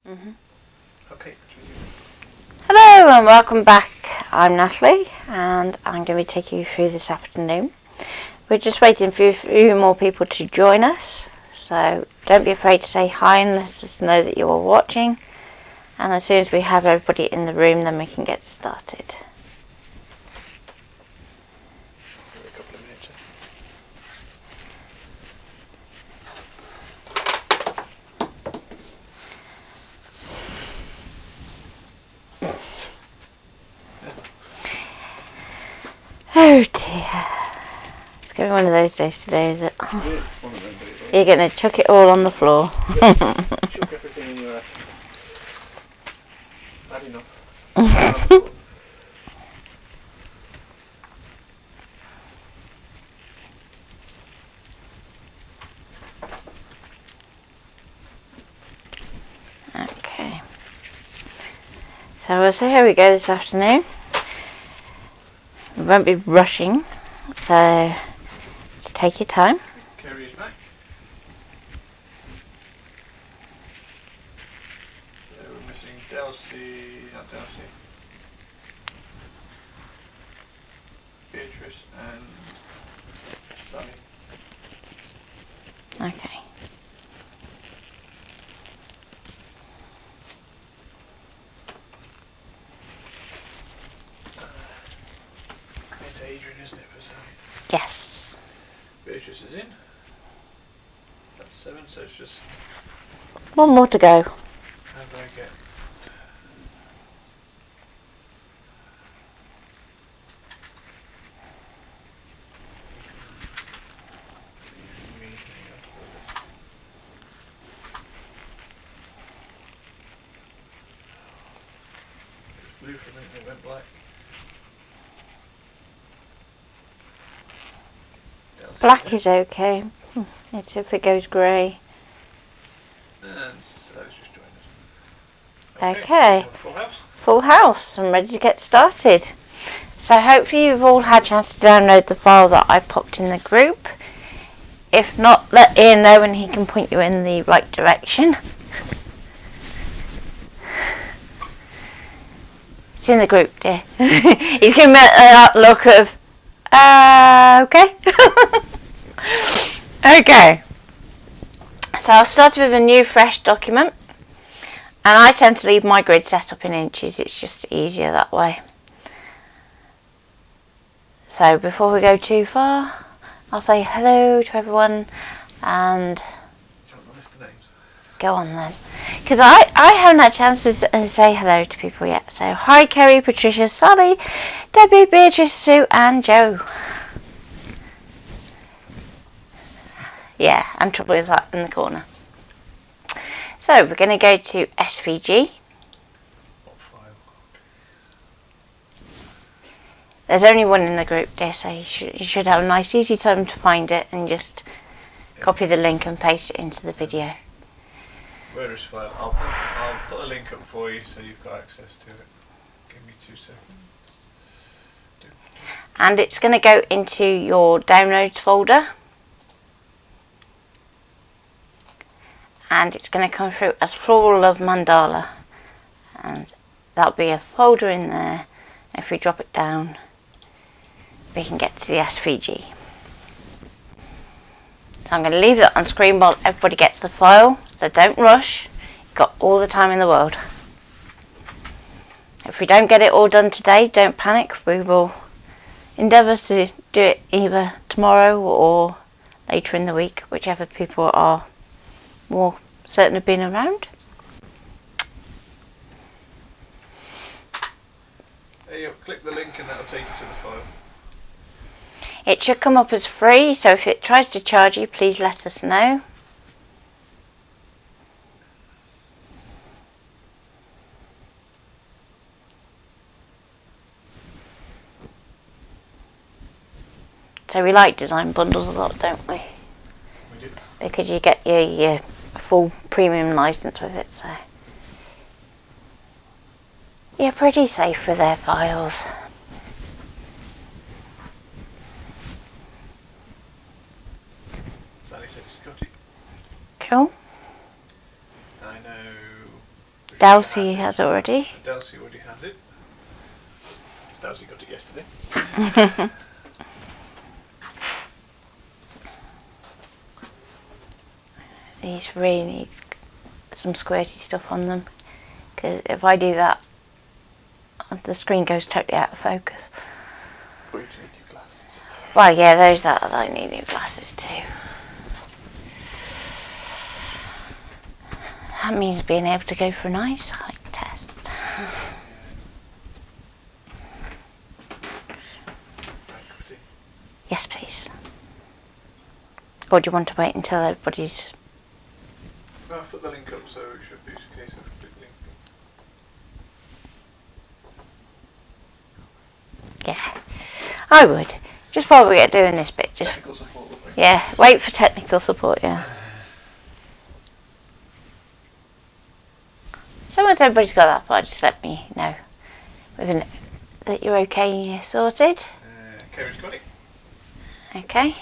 Okay. Hello and welcome back. I'm Natalie and I'm going to be taking you through this afternoon. We're just waiting for a few more people to join us, so don't be afraid to say hi and let us know that you are watching. And as soon as we have everybody in the room, then we can get started. A couple of minutes. Oh dear. It's going to be one of those days today, is it? It's one of them days. You're going to chuck it all on the floor. Chuck everything in your ass. Bad enough. Okay. So we'll see how we go this afternoon. We won't be rushing, so just take your time. Carry it back. So we're missing Delcy, not Delcy. Beatrice and Sally. Okay. It's Adrian, isn't it, for Sally? Yes. Beatrice is in. That's 7, so it's just One more to go. how do I get blue for a minute, it went black. Delcy Black in. is okay. It's if it goes grey. And so it's just joined us. Okay. Full house. Full house. I'm ready to get started. So hopefully you've all had a chance to download the file that I popped in the group. If not, let Ian know and he can point you in the right direction. It's in the group, dear. He's giving me that look of, okay. Okay. So I'll start with a new fresh document. And I tend to leave my grid set up in inches. It's just easier that way. So before we go too far, I'll say hello to everyone and go on then. Because I haven't had a chance to say hello to people yet. So hi Kerry, Patricia, Sally, Debbie, Beatrice, Sue and Joe. Yeah, and Trouble is that in the corner. So we're going to go to SVG. There's only one in the group, dear, so you should have a nice easy time to find it and just copy the link and paste it into the video. Where is file? I'll put a link up for you so you've got access to it. Give me 2 seconds. And it's going to go into your downloads folder. And it's going to come through as Floral Love Mandala. And that'll be a folder in there. If we drop it down, we can get to the SVG. So I'm going to leave that on screen while everybody gets the file. So don't rush. You've got all the time in the world. If we don't get it all done today, don't panic. We will endeavour to do it either tomorrow or later in the week, whichever people are more certain of being around. There you go. Click the link and that'll take you to the file. It should come up as free, so if it tries to charge you, please let us know. So we like design bundles a lot, don't we? We do. Because you get your full premium license with it, so you're pretty safe with their files. Sally said she's got it. Cool. I know Delcy has already. Delcy already has it. Delcy got it yesterday. These really need some squirty stuff on them, because if I do that, the screen goes totally out of focus. But you need new glasses. Well, yeah, those that I need new glasses too. That means being able to go for an eyesight test. Yes, please. Or do you want to wait until everybody's... Well, I've put the link up, so it should be a case of click link. Yeah, I would. Just while we get doing this bit, just... Technical support, lovely. Yeah, wait for technical support, yeah. So once everybody's got that far, just let me know that you're okay and you're sorted. Kerry's got it. Okay.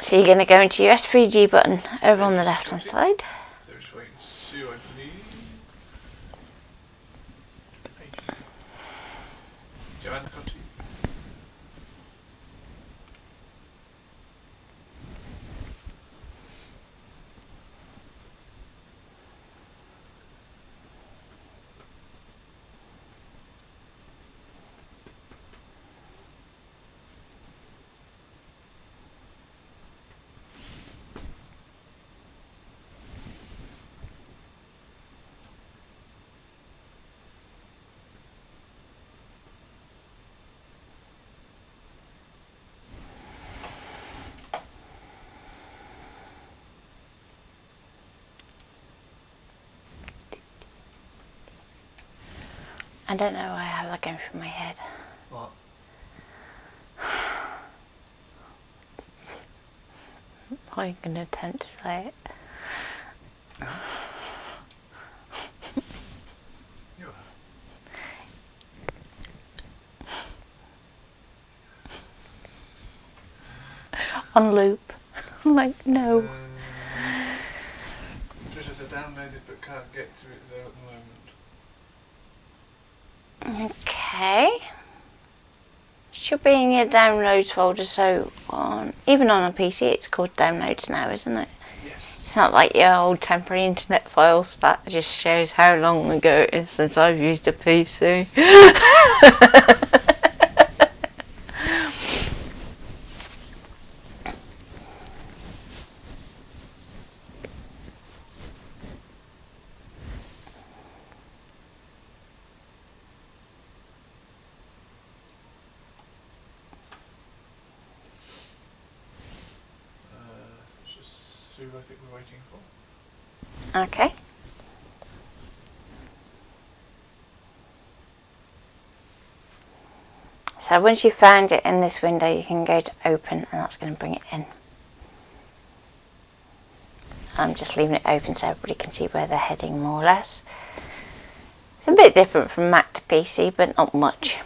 So you're going to go into your SVG button over on the left hand side. So just wait and see, I believe. Joanne, got it. I don't know why I have that going through my head. What? Are you going to attempt to say it? No. You are. On loop. I'm like, no. Trisha said downloaded but can't get to it there at the moment. Okay. Should be in your downloads folder, so even on a PC it's called downloads now, isn't it? Yes. It's not like your old temporary internet files. That just shows how long ago it is since I've used a PC. It's just Sue, I think we're waiting for. Okay. So once you've found it in this window, you can go to open, and that's going to bring it in. I'm just leaving it open so everybody can see where they're heading more or less. It's a bit different from Mac to PC, but not much.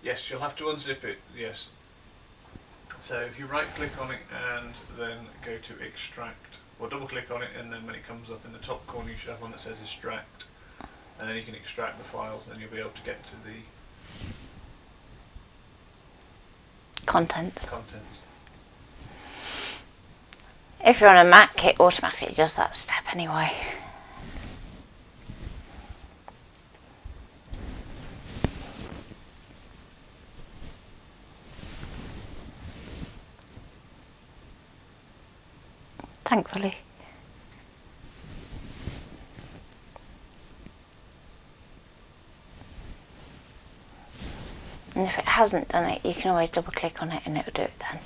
Yes, you'll have to unzip it, yes. So if you right click on it and then go to extract, or double click on it, and then when it comes up in the top corner you should have one that says extract, and then you can extract the files, and then you'll be able to get to the Contents. contents. If you're on a Mac, it automatically does that step anyway. Thankfully. And if it hasn't done it, you can always double click on it and it'll do it then.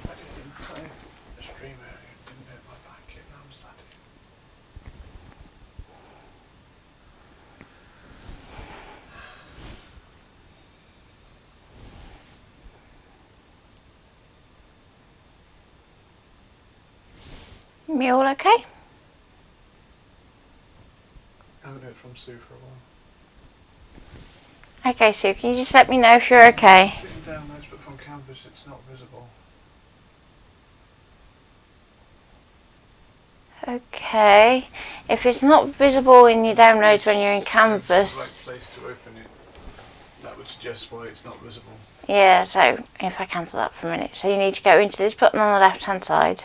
I didn't play a stream earlier, it didn't hit my back yet, and I'm sad. You all okay? I haven't heard from Sue for a while. Okay, Sue, can you just let me know if you're okay? Sitting downloads, but from Canvas it's not visible. Okay. If it's not visible in your downloads when you're in Canvas... The right place to open it. That would suggest why it's not visible. Yeah, so if I cancel that for a minute. So you need to go into this button on the left hand side.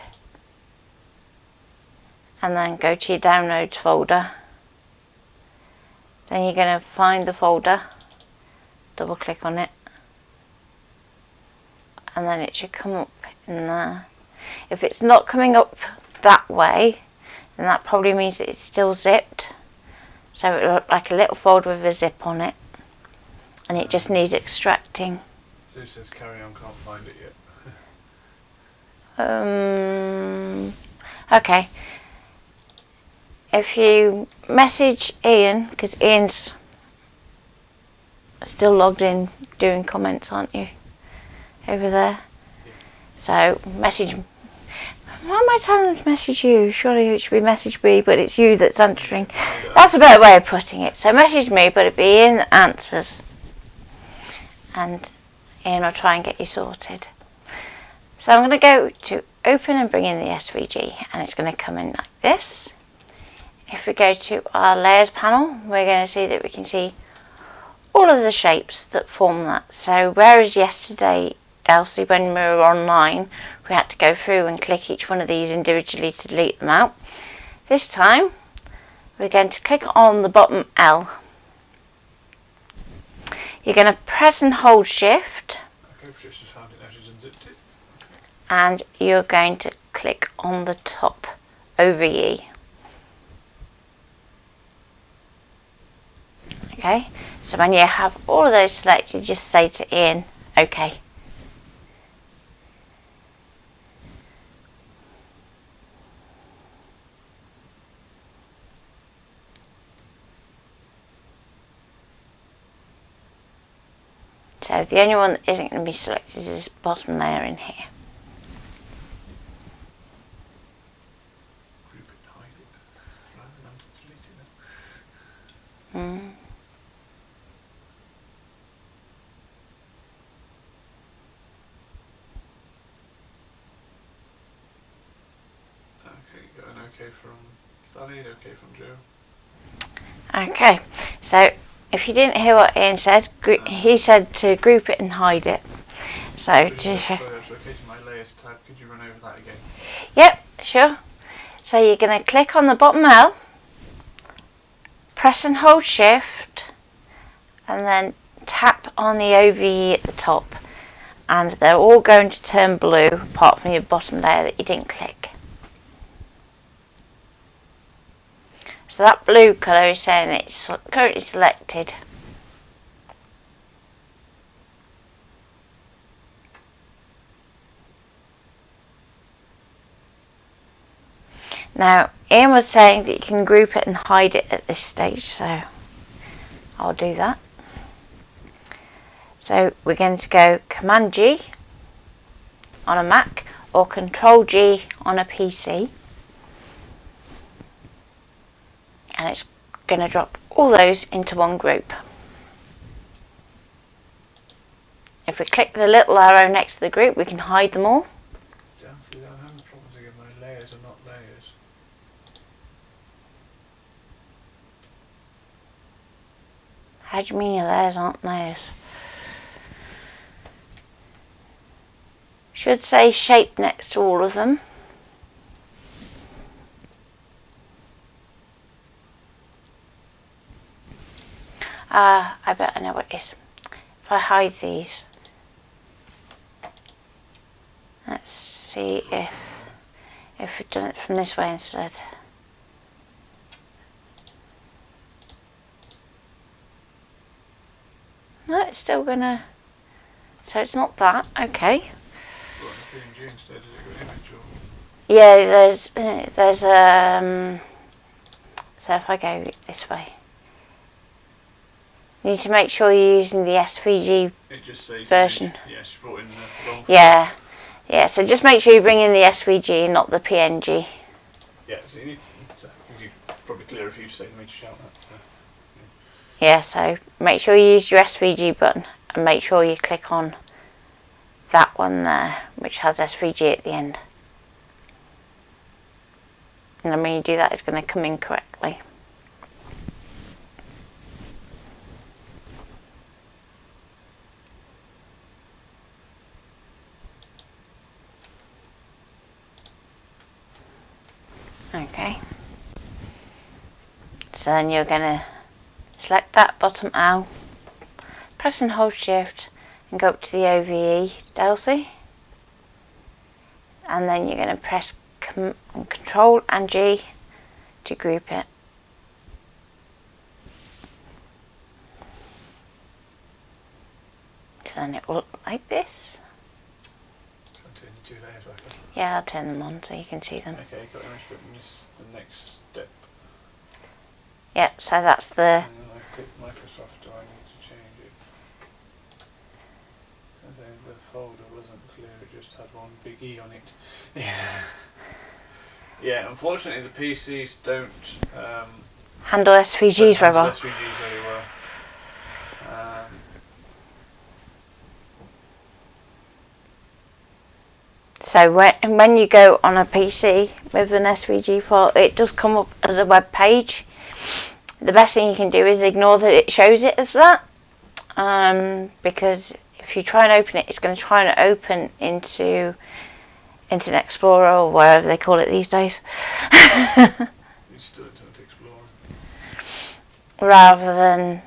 And then go to your downloads folder. Then you're going to find the folder. Double click on it. And then it should come up in there. If it's not coming up that way, then that probably means that it's still zipped. So it will look like a little folder with a zip on it. And it just needs extracting. Sue says carry on, can't find it yet. Okay. If you message Ian, because Ian's still logged in doing comments, aren't you? Over there. Yeah. So message. Why am I telling them to message you? Surely it should be message me, but it's you that's answering. That's a better way of putting it. So message me, but it'd be Ian that answers. And Ian will try and get you sorted. So I'm going to go to open and bring in the SVG, and it's going to come in like this. If we go to our layers panel, we're going to see that we can see all of the shapes that form that. So whereas yesterday, Delsey, when we were online, we had to go through and click each one of these individually to delete them out. This time, we're going to click on the bottom L. You're going to press and hold Shift. Okay, Patricia's found it now, she's unzipped it. And you're going to click on the top OVE. Okay, so when you have all of those selected, just say to Ian, OK. So the only one that isn't going to be selected is this bottom layer in here. Group it, hide it, rather than deleting it. Okay, got an OK from Sally, OK from Joe. Okay, so if you didn't hear what Ian said, he said to group it and hide it. So just... Sorry, I was locating my layers tab. Could you run over that again? Yep, sure. So you're going to click on the bottom L, press and hold Shift, and then tap on the OVE at the top. And they're all going to turn blue, apart from your bottom layer that you didn't click. So that blue colour is saying it's currently selected. Now, Ian was saying that you can group it and hide it at this stage, so I'll do that. So we're going to go Command G on a Mac or Control G on a PC. And it's going to drop all those into one group. If we click the little arrow next to the group, we can hide them all. Delsey, I'm having problems again. My layers are not layers. How do you mean your layers aren't layers? Should say shape next to all of them. I bet I know what it is. If I hide these, let's see if we've done it from this way instead. No, it's still gonna. So it's not that. Okay. Well, PNG instead, is it got image or? Yeah, there's so if I go this way, you need to make sure you're using the SVG It just says version. Image. Yes, you brought in the wrong. Yeah, so just make sure you bring in the SVG, not the PNG. Yeah, so you need probably clearer for you to say than me to shout that. So. Yeah, so make sure you use your SVG button and make sure you click on that one there, which has SVG at the end. And then when you do that, it's going to come in correctly. Okay. So then you're going to select that bottom L, press and hold Shift and go up to the OVE delta, and then you're going to press Control and G to group it. So then it will look like this. Turn the 2 layers back on. Yeah, I'll turn them on so you can see them. Okay, got image button is the next step. Yep, so that's the... And then I click Microsoft, do I need to change it? And then the folder wasn't clear, it just had one big E on it. Yeah. Yeah, unfortunately the PCs don't handle SVGs very well. SVGs very well. So when you go on a PC with an SVG file, it does come up as a web page. The best thing you can do is ignore that it shows it as that, because if you try and open it, it's going to try and open into Internet Explorer or whatever they call it these days. It's still Internet Explorer. Rather than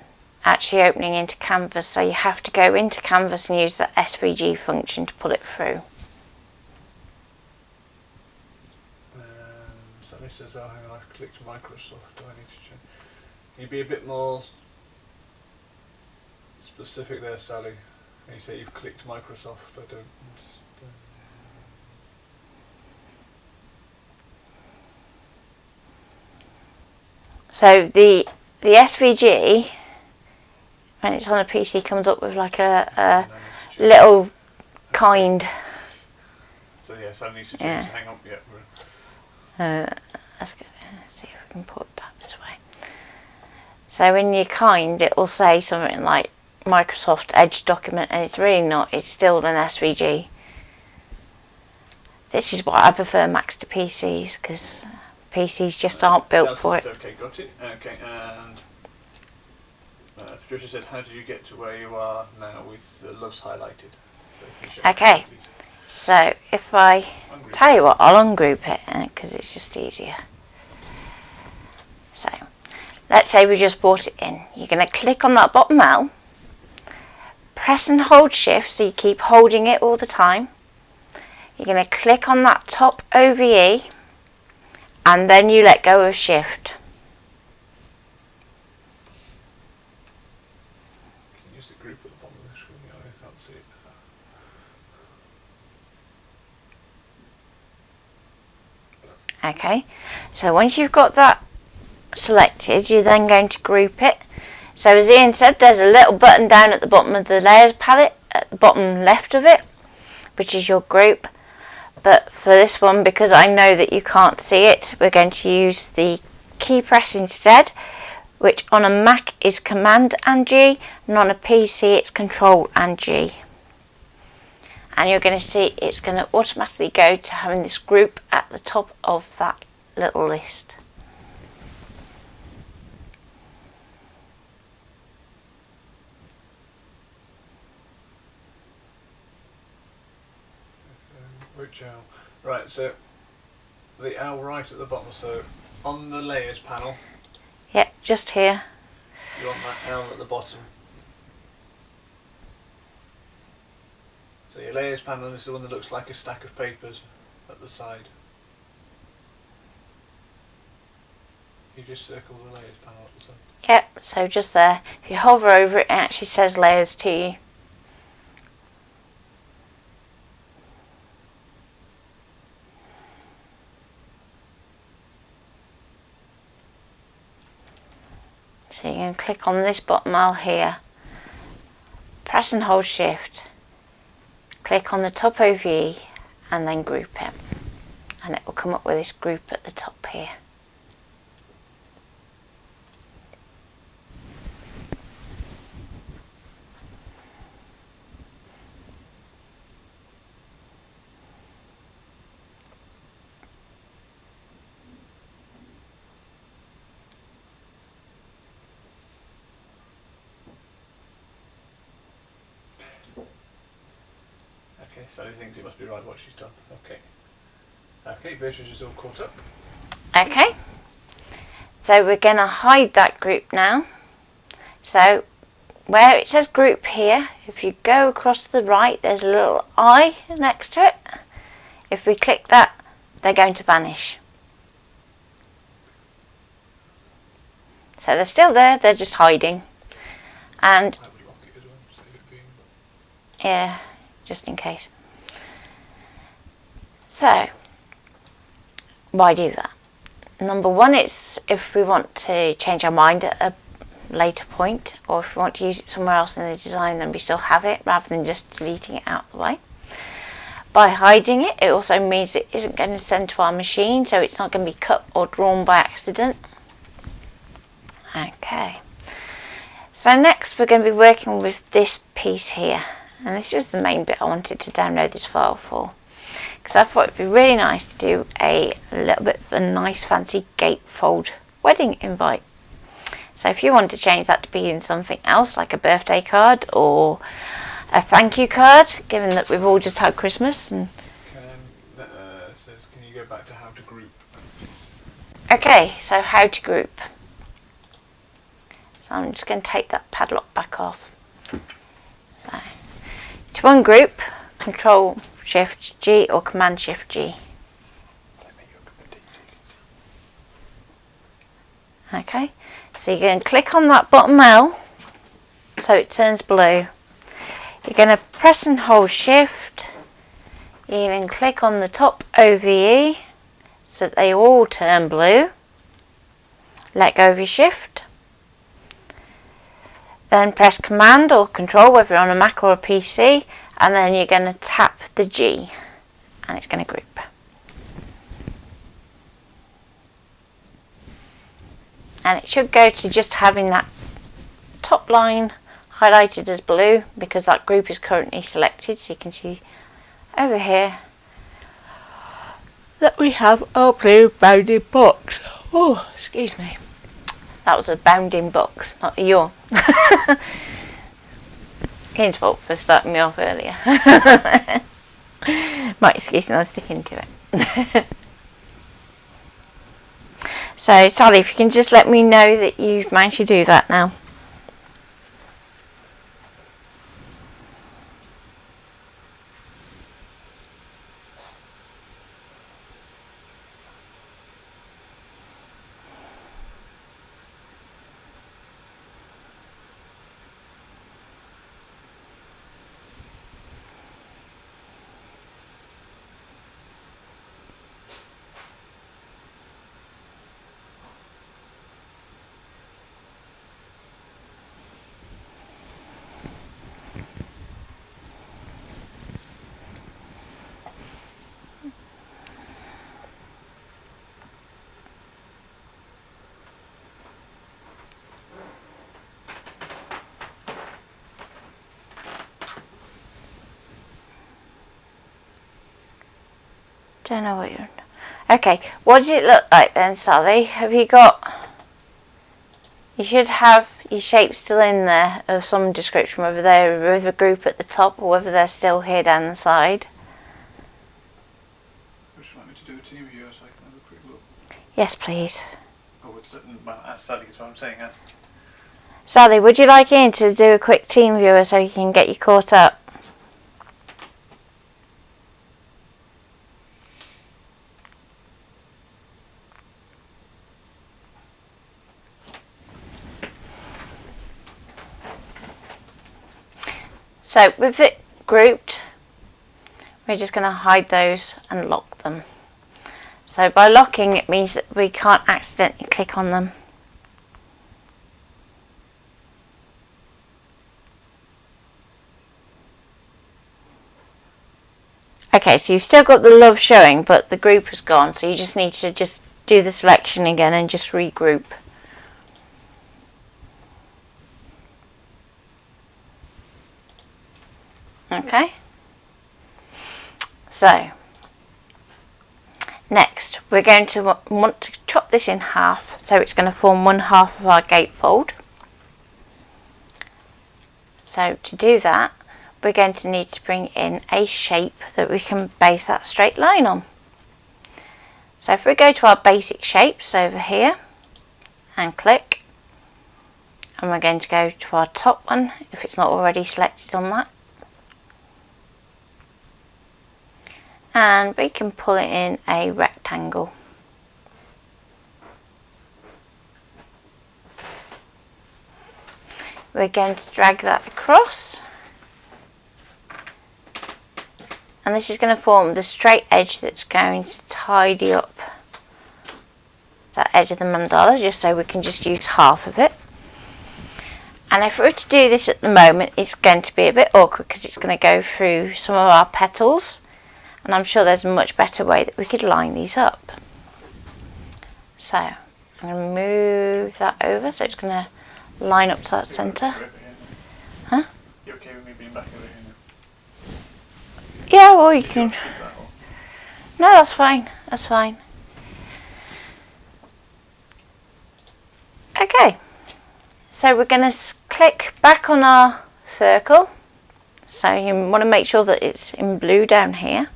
actually opening into Canvas, so you have to go into Canvas and use the SVG function to pull it through. So this says, oh, hang on, I've clicked Microsoft, do I need to change? Can you be a bit more specific there, Sally? When you say you've clicked Microsoft, I don't understand. So the SVG, when it's on a PC, comes up with like a little kind. So yes, I need to change. Hang on, yeah. Let's go there. See if we can put it back this way. So in your kind, it will say something like Microsoft Edge document, and it's really not. It's still an SVG. This is why I prefer Macs to PCs, because PCs just aren't built for it. Okay, got it. Okay, and Patricia said, how did you get to where you are now with the loves highlighted? So okay, so if I tell you what, I'll ungroup it because it's just easier. So let's say we just brought it in. You're going to click on that bottom L, press and hold Shift so you keep holding it all the time. You're going to click on that top OVE and then you let go of Shift. Can you use the group at the bottom of the screen? I can't see it. Okay, so once you've got that selected, you're then going to group it. So as Ian said, there's a little button down at the bottom of the layers palette, at the bottom left of it, which is your group. But for this one, because I know that you can't see it, we're going to use the key press instead, which on a Mac is Command and G, and on a PC it's Control and G. And you're going to see it's going to automatically go to having this group at the top of that little list. Which L? Right, so the L right at the bottom, so on the layers panel. Yep, just here. You want that L at the bottom. So your layers panel is the one that looks like a stack of papers at the side. You just circle the layers panel at the side. Yep, so just there. If you hover over it, it actually says layers to you. So you can click on this bottom L here, press and hold Shift, click on the top OVE and then group it, and it will come up with this group at the top here. here. Okay, Sally thinks it must be right what she's done. Okay. Okay, Beatrice is all caught up. Okay, so we're going to hide that group now. So where it says group here, if you go across to the right, there's a little eye next to it. If we click that, they're going to vanish. So they're still there, they're just hiding. And I would lock it as well, save it being. yeah, just in case. So why do that? Number one, it's if we want to change our mind at a later point, or if we want to use it somewhere else in the design, then we still have it rather than just deleting it out of the way. By hiding it, it also means it isn't going to send to our machine, so it's not going to be cut or drawn by accident. Okay, so next we're going to be working with this piece here, and this is the main bit I wanted to download this file for, because I thought it'd be really nice to do a little bit of a nice fancy gatefold wedding invite. So if you want to change that to be in something else, like a birthday card or a thank you card, given that we've all just had Christmas. And Says, can you go back to how to group? okay, so how to group. So I'm just going to take that padlock back off. So to ungroup, Control Shift G or Command Shift G. Okay, so you're going to click on that bottom L so it turns blue. You're going to press and hold Shift. You're going to click on the top OVE so that they all turn blue. Let go of your Shift. Then press Command or Control, whether you're on a Mac or a PC, and then you're going to tap the G and it's going to group. And it should go to just having that top line highlighted as blue because that group is currently selected. So you can see over here that we have our blue bounded box. Oh, excuse me. That was a bounding box, not a yawn. Ian's fault for starting me off earlier. My excuse, and I was sticking to it. So, Sally, if you can just let me know that you've managed to do that now. Don't know what you're... Okay, what does it look like then, Sally? Have you got... You should have your shapes still in there of some description, whether they're with a group at the top or whether they're still here down the side. Would you like me to do a team view so I can have a quick look? Yes, please. Oh, well, that's Sally, so I'm saying that's... Sally, would you like Ian to do a quick team viewer so he can get you caught up? So with it grouped, we're just going to hide those and lock them. So by locking, it means that we can't accidentally click on them. Okay, so you've still got the love showing, but the group has gone, so you just need to just do the selection again and just regroup. Okay, so next we're going to want to chop this in half, so it's going to form one half of our gatefold. So to do that, we're going to need to bring in a shape that we can base that straight line on. So if we go to our basic shapes over here and click, and we're going to go to our top one if it's not already selected on that, and we can pull it in a rectangle. We're going to drag that across, and this is going to form the straight edge that's going to tidy up that edge of the mandala, just so we can just use half of it. And if we were to do this at the moment, it's going to be a bit awkward because it's going to go through some of our petals, and I'm sure there's a much better way that we could line these up. So I'm going to move that over so it's going to line up to that centre. Huh? You okay with me being back over here now? Yeah, well you can. No, that's fine. That's fine. Okay. So we're going to click back on our circle. So you want to make sure that it's in blue down here.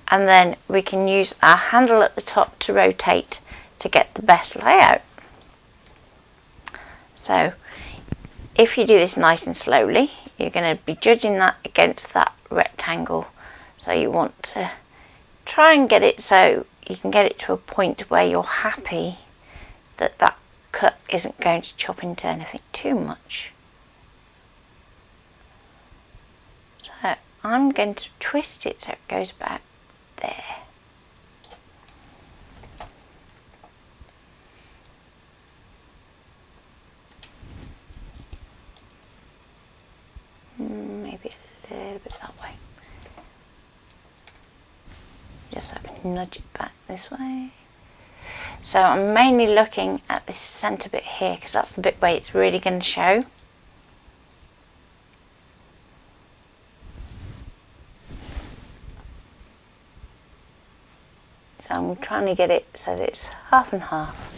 And then we can use our handle at the top to rotate to get the best layout. So if you do this nice and slowly, you're going to be judging that against that rectangle. So you want to try and get it so you can get it to a point where you're happy that that cut isn't going to chop into anything too much. So I'm going to twist it so it goes back there. Maybe a little bit that way. Just so I can nudge it back this way. So I'm mainly looking at this centre bit here because that's the bit where it's really going to show. So I'm trying to get it so that it's half and half.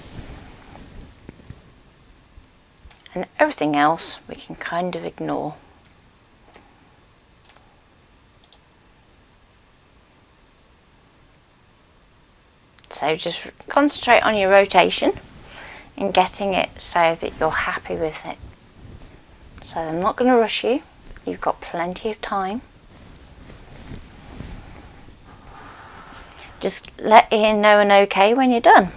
And everything else we can kind of ignore. So just concentrate on your rotation and getting it so that you're happy with it. So I'm not going to rush you. You've got plenty of time. Just let Ian know an okay when you're done.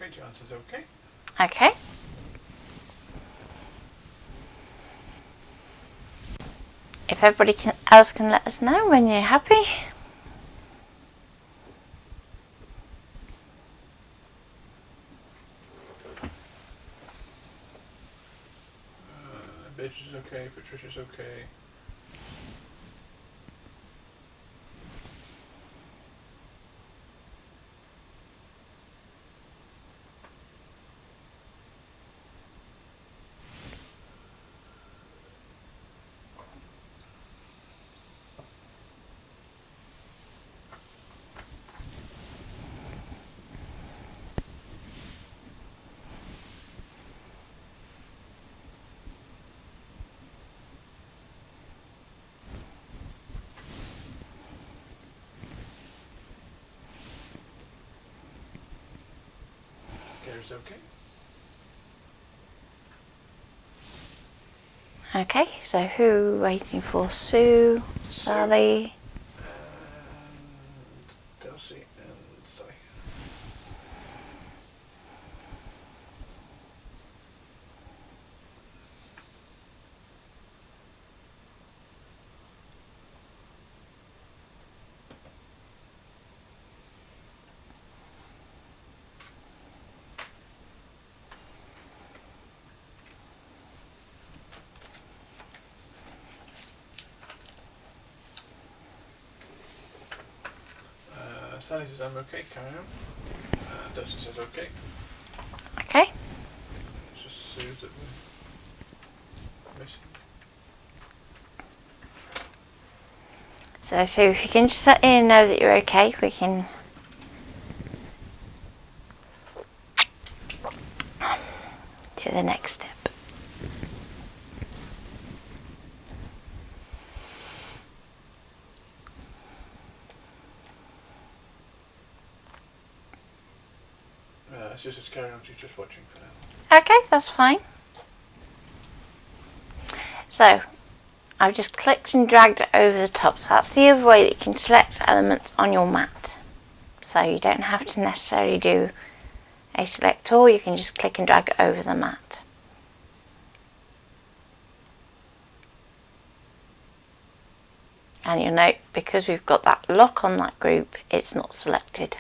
Okay, John says okay. Okay. If everybody else can let us know when you're happy. Beatrice is okay, Patricia's okay. Gary's okay. Okay, so who are we waiting for? Sue, Sally, and Delcy and Sally. Sally says I'm okay, carry on. Dustin says okay. Okay. It's just Sue that we're missing. So if you can just let Ian know that you're okay, we can do the next step. Just carry on, she's just watching for now. Okay, that's fine. So I've just clicked and dragged it over the top. So that's the other way that you can select elements on your mat. So you don't have to necessarily do a select all, you can just click and drag it over the mat. And you'll note, because we've got that lock on that group, it's not selected.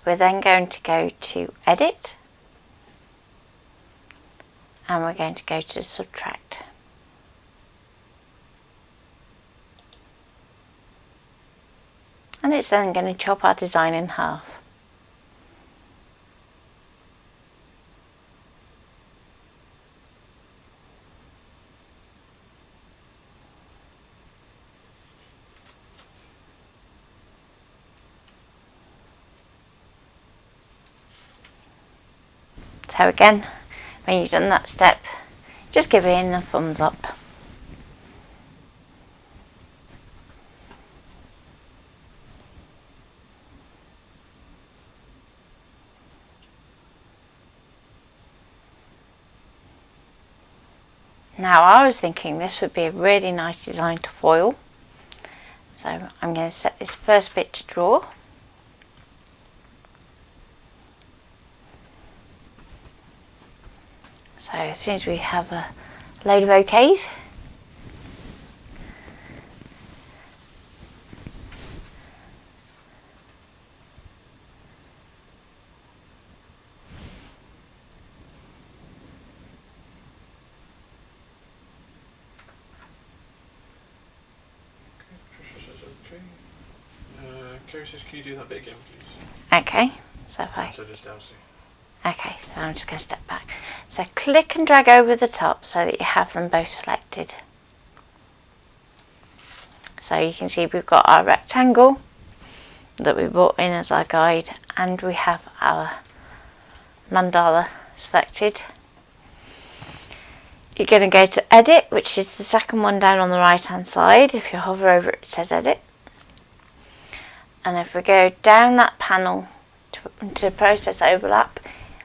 We're then going to go to Edit, and we're going to go to Subtract. And it's then going to chop our design in half. So again, when you've done that step, just give Ian a thumbs up. Now I was thinking this would be a really nice design to foil. So I'm going to set this first bit to draw. So as soon as we have a load of OKs, Trisha says okay. Kerry says can you do that bit again please? okay, so if I, So does Delsey. okay, so I'm just going to step back. So click and drag over the top so that you have them both selected. So you can see we've got our rectangle that we brought in as our guide, and we have our mandala selected. You're going to go to Edit, which is the second one down on the right hand side. If you hover over it, it says Edit. And if we go down that panel to Process Overlap,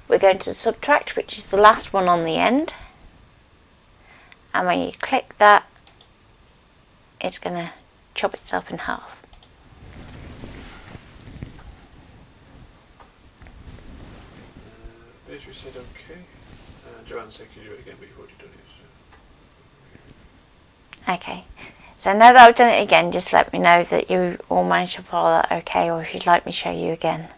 we're going to Subtract, which is the last one on the end. And when you click that, it's going to chop itself in half. Beatrice said okay. Joanne said can you do it again, but you've already done it. So. Okay, so now that I've done it again, just let me know that you all managed to follow that okay, or if you'd like me to show you again.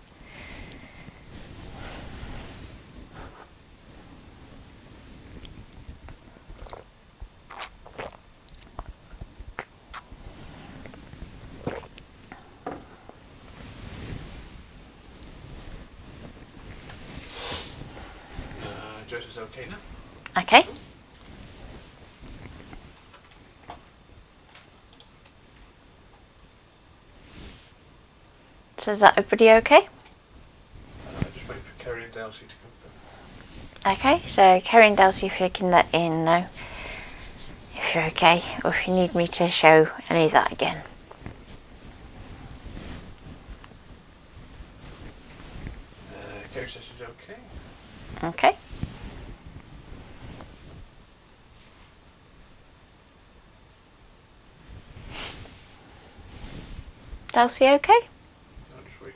Joe says okay now. Okay. So is that everybody okay? Just wait for Kerry and Delsey to confirm. Okay, so Kerry and Delsey, if you can let Ian know if you're okay, or if you need me to show any of that again. Kerry says she's okay. Okay. Delsey okay? I'll just wait.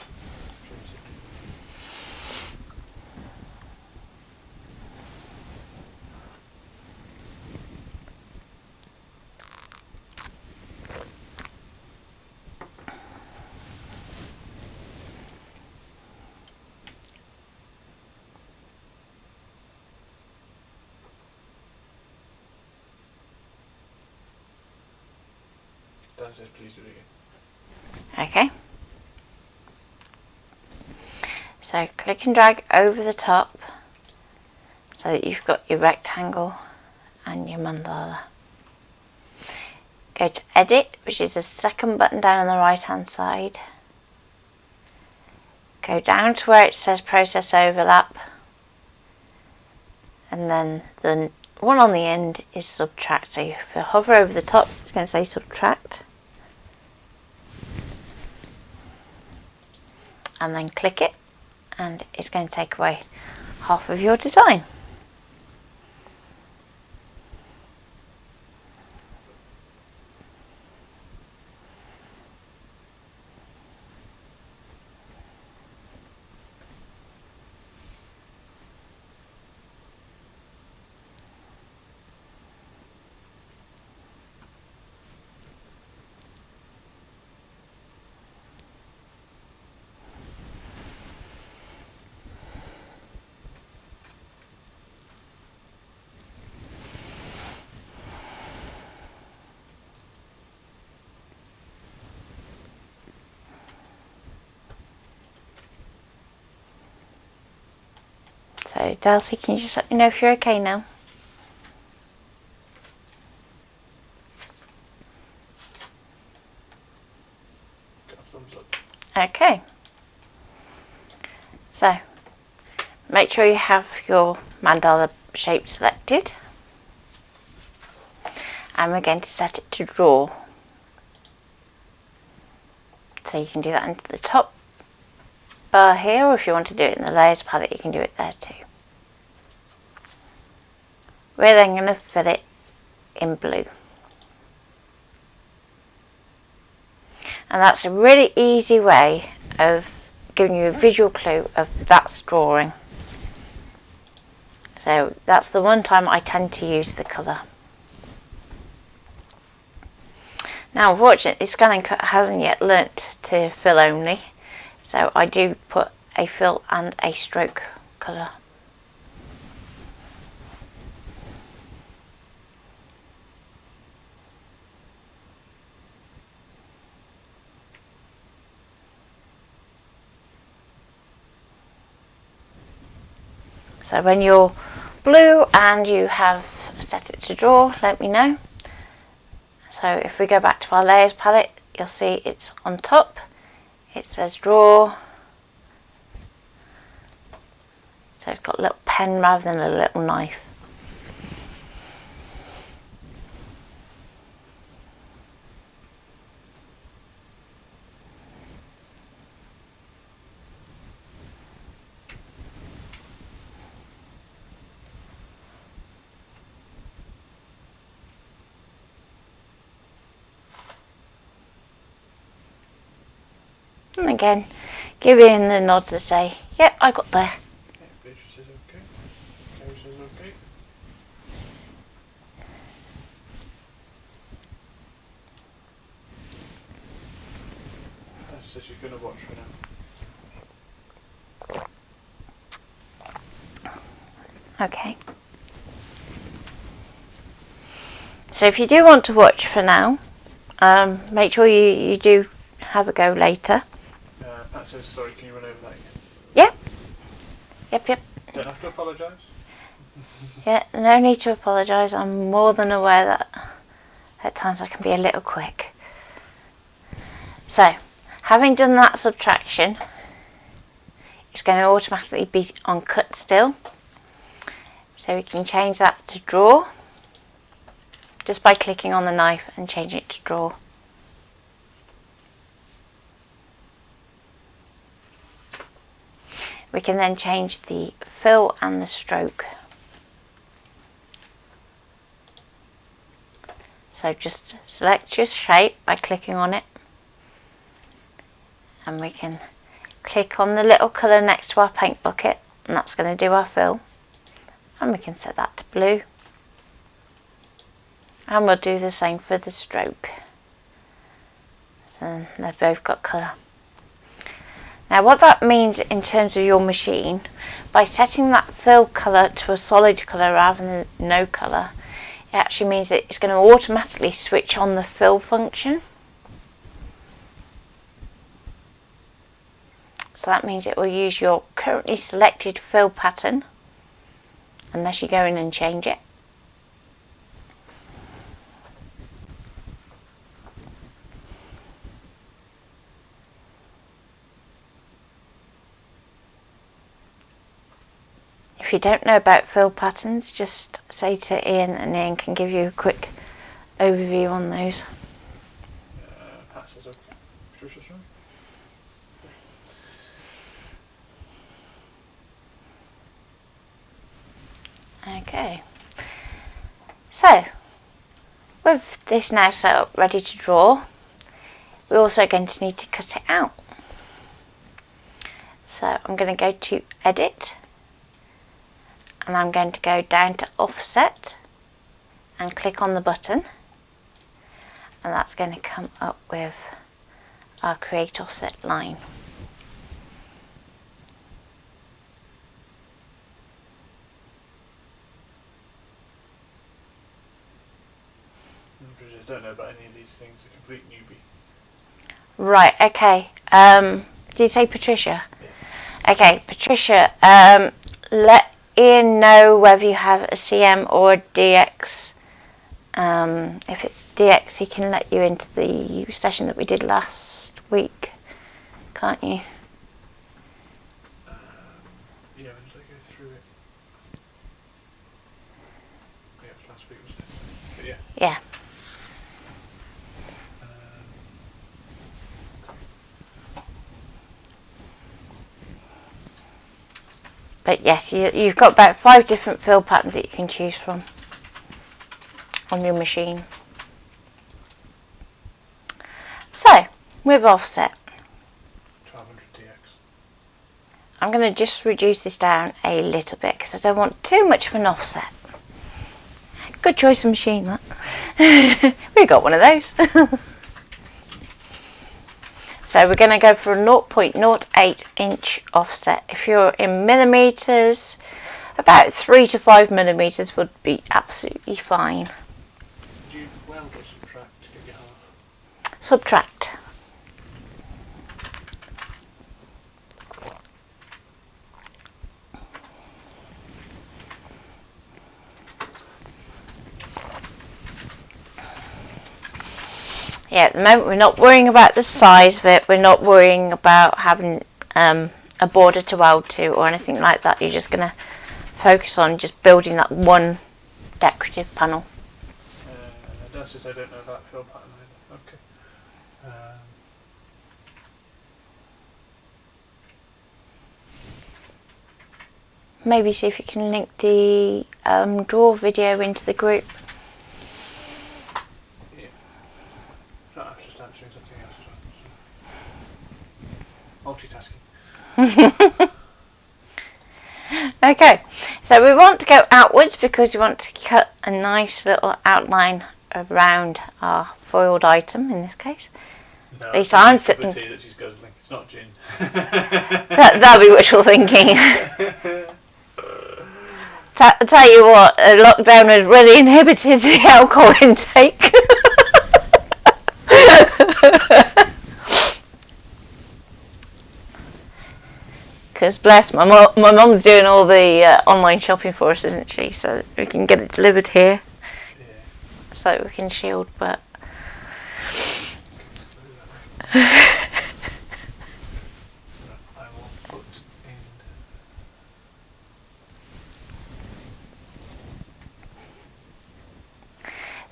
Dan says please do it again. Okay. So click and drag over the top so that you've got your rectangle and your mandala. Go to edit, which is the second button down on the right hand side. Go down to where it says process overlap, and then the one on the end is subtract. So if you hover over the top, it's going to say subtract, and then click it, and it's going to take away half of your design. So Darcy, can you just let me know if you're okay now? Got a thumbs up. Okay. So make sure you have your mandala shape selected, and we're going to set it to draw. So you can do that into the top bar here, or if you want to do it in the layers palette, you can do it there too. We're then going to fill it in blue. And that's a really easy way of giving you a visual clue of that's drawing. So that's the one time I tend to use the colour. Now unfortunately Scan and Cut hasn't yet learnt to fill only, so I do put a fill and a stroke colour. So when you're blue and you have set it to draw, let me know. So if we go back to our layers palette, you'll see it's on top. It says draw. So it's got a little pen rather than a little knife. And again, give Ian the nod to say, yep, I got there. Yeah, Beatrice is okay. James is okay. So she's going to watch for now. Okay. So if you do want to watch for now, make sure you do have a go later. Pat says, sorry, can you run over that again? Yep. Yep. Don't have to apologise. Yeah, no need to apologise. I'm more than aware that at times I can be a little quick. So, having done that subtraction, it's going to automatically be on cut still. So we can change that to draw just by clicking on the knife and changing it to draw. We can then change the fill and the stroke. So just select your shape by clicking on it, and we can click on the little colour next to our paint bucket, and that's going to do our fill, and we can set that to blue, and we'll do the same for the stroke. So they've both got colour. Now what that means in terms of your machine, by setting that fill colour to a solid colour rather than no colour, it actually means that it's going to automatically switch on the fill function. So that means it will use your currently selected fill pattern unless you go in and change it. If you don't know about fill patterns, just say to Ian and Ian can give you a quick overview on those. Okay, so with this now set up ready to draw, we're also going to need to cut it out. So I'm going to go to Edit, and I'm going to go down to Offset and click on the button, and that's going to come up with our Create Offset line. I don't know about any of these things, a complete newbie. Right, okay. Did you say Patricia? Yeah. Okay, Patricia, let Ian know whether you have a CM or a DX. If it's DX, he can let you into the session that we did last week, can't you? Yeah, when did I go through it? Yeah, it was last week, wasn't it? But yeah. Yeah. But yes, you've got about 5 different fill patterns that you can choose from on your machine. So, with Offset, 1200 DX. I'm going to just reduce this down a little bit because I don't want too much of an offset. Good choice of machine, that. We got one of those. So we're going to go for a 0.08 inch offset. If you're in millimeters, about 3 to 5 millimeters would be absolutely fine. Do you weld or subtract to get your half? Subtract. Yeah, at the moment we're not worrying about the size of it, we're not worrying about having a border to weld to or anything like that. You're just going to focus on just building that one decorative panel. That's just I don't know about fill pattern either. Okay. Maybe see if you can link the draw video into the group. No, I was just answering something else as well. Multitasking. Okay, so we want to go outwards because we want to cut a nice little outline around our foiled item in this case. No, At least I'm tea that she's guzzling. It's not gin. That'll be wishful thinking. I tell you what, lockdown has really inhibited the alcohol intake. Because bless my mum's doing all the online shopping for us, isn't she? So we can get it delivered here, Yeah. so that we can shield. But I will put in.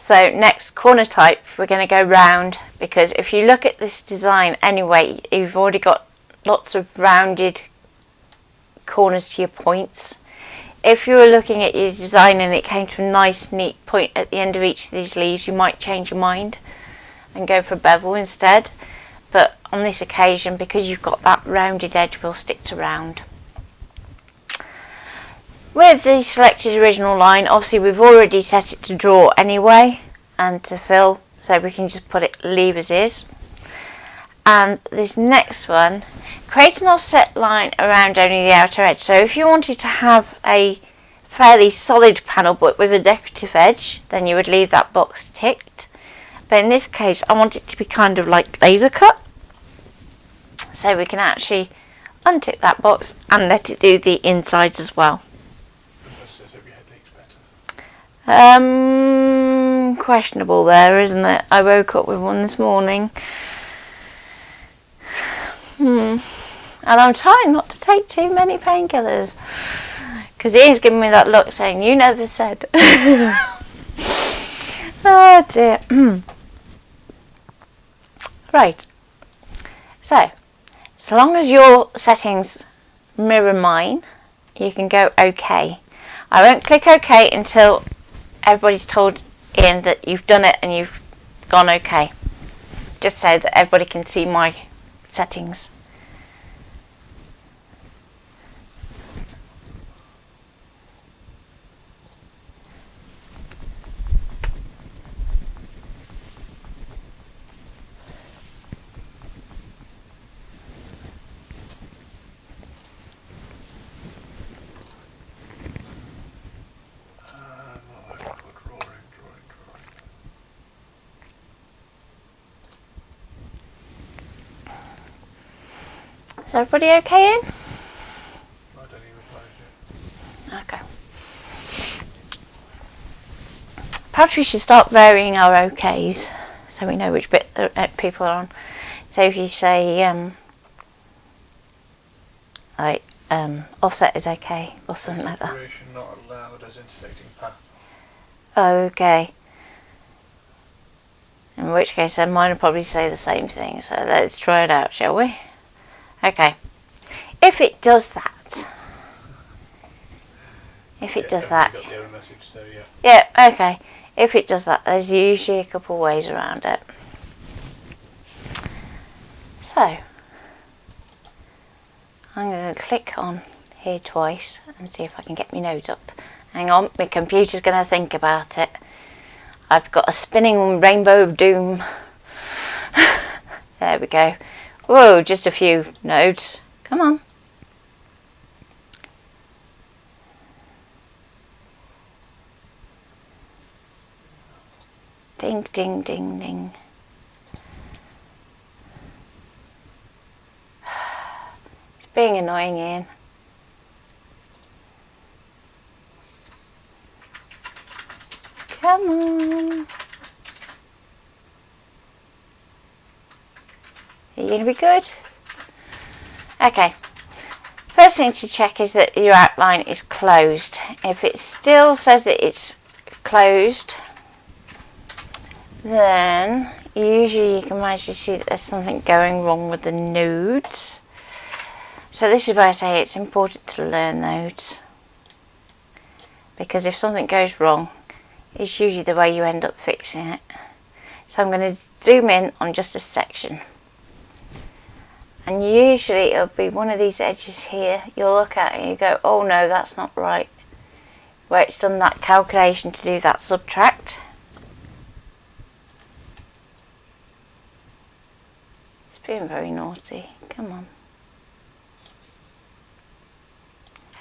so next corner type, we're going to go round, because if you look at this design anyway, you've already got lots of rounded corners to your points. If you were looking at your design and it came to a nice neat point at the end of each of these leaves, you might change your mind and go for bevel instead. But on this occasion, because you've got that rounded edge, we'll stick to round. With the selected original line, obviously we've already set it to draw anyway and to fill, so we can just put it leave as is. And this next one, create an offset line around only the outer edge. So if you wanted to have a fairly solid panel but with a decorative edge, then you would leave that box ticked. But in this case, I want it to be kind of like laser cut. So we can actually untick that box and let it do the insides as well. Questionable there, isn't it? I woke up with one this morning. And I'm trying not to take too many painkillers. Because Ian's giving me that look saying, you never said. Oh dear. Right. So long as your settings mirror mine, you can go OK. I won't click OK until everybody's told Ian that you've done it and you've gone OK. Just so that everybody can see my settings. Is everybody okay, Ian? I don't even reply Okay. Perhaps we should start varying our OKs so we know which bit people are on. So if you say offset is okay or something like that. Separation not allowed as intersecting path. Okay. In which case then mine will probably say the same thing. So let's try it out, shall we? Okay. If it does that. If it does that. Got the error message, so yeah. Yeah, okay. If it does that, there's usually a couple of ways around it. So, I'm going to click on here twice and see if I can get my node up. Hang on, my computer's going to think about it. I've got a spinning rainbow of doom. There we go. Whoa, just a few nodes. Come on. Ding, ding, ding, ding. It's being annoying, Ian. Come on. Are you going to be good? Okay. First thing to check is that your outline is closed. If it still says that it's closed, then usually you can manage to see that there's something going wrong with the nodes. So this is why I say it's important to learn nodes. Because if something goes wrong, it's usually the way you end up fixing it. So I'm going to zoom in on just a section. And usually it'll be one of these edges here. You'll look at it and you go, oh no, that's not right. Where it's done that calculation to do that subtract. It's being very naughty. Come on.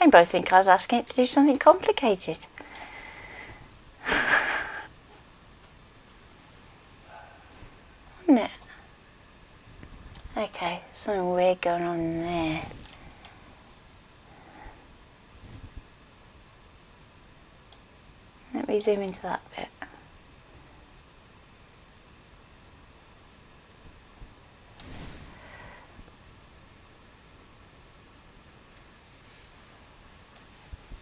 I both think I was asking it to do something complicated. Wasn't it? Okay, something weird going on in there. Let me zoom into that bit.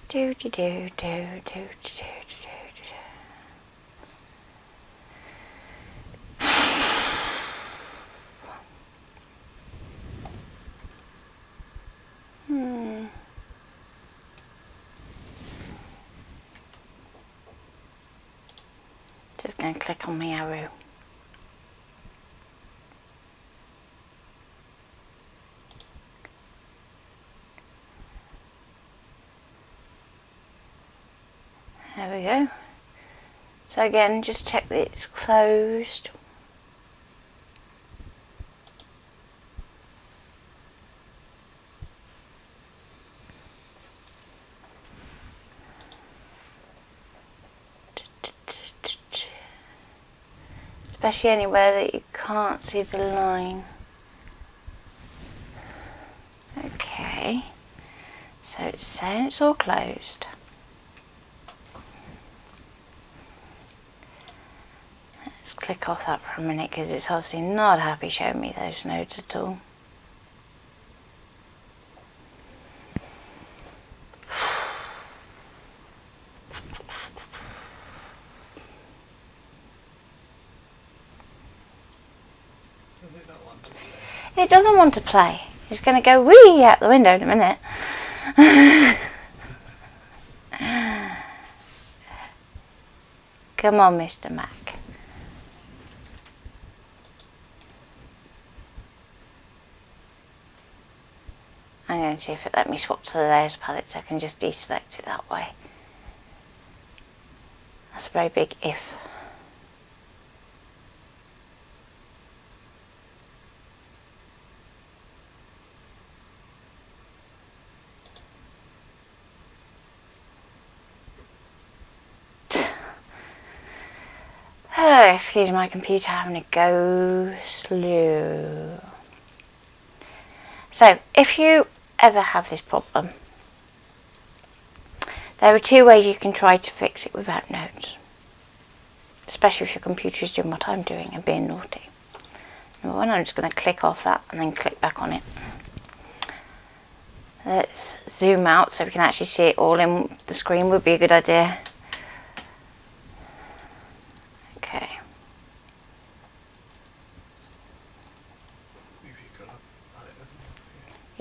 Do do do do do do do. Just going to click on my arrow. There we go. So again, just check that it's closed. Especially anywhere that you can't see the line. Okay. see. So it's saying it's all closed. Let's click off that for a minute because it's obviously not happy showing me those nodes at all. It doesn't want to play. It's going to go wee out the window in a minute. Come on, Mr. Mac. I'm going to see if it let me swap to the layers palette so I can just deselect it that way. That's a very big if. Oh, excuse my computer having to go slow. So, if you ever have this problem, there are two ways you can try to fix it without nodes. Especially if your computer is doing what I'm doing and being naughty. Number one, I'm just going to click off that and then click back on it. Let's zoom out so we can actually see it all in the screen would be a good idea. Okay.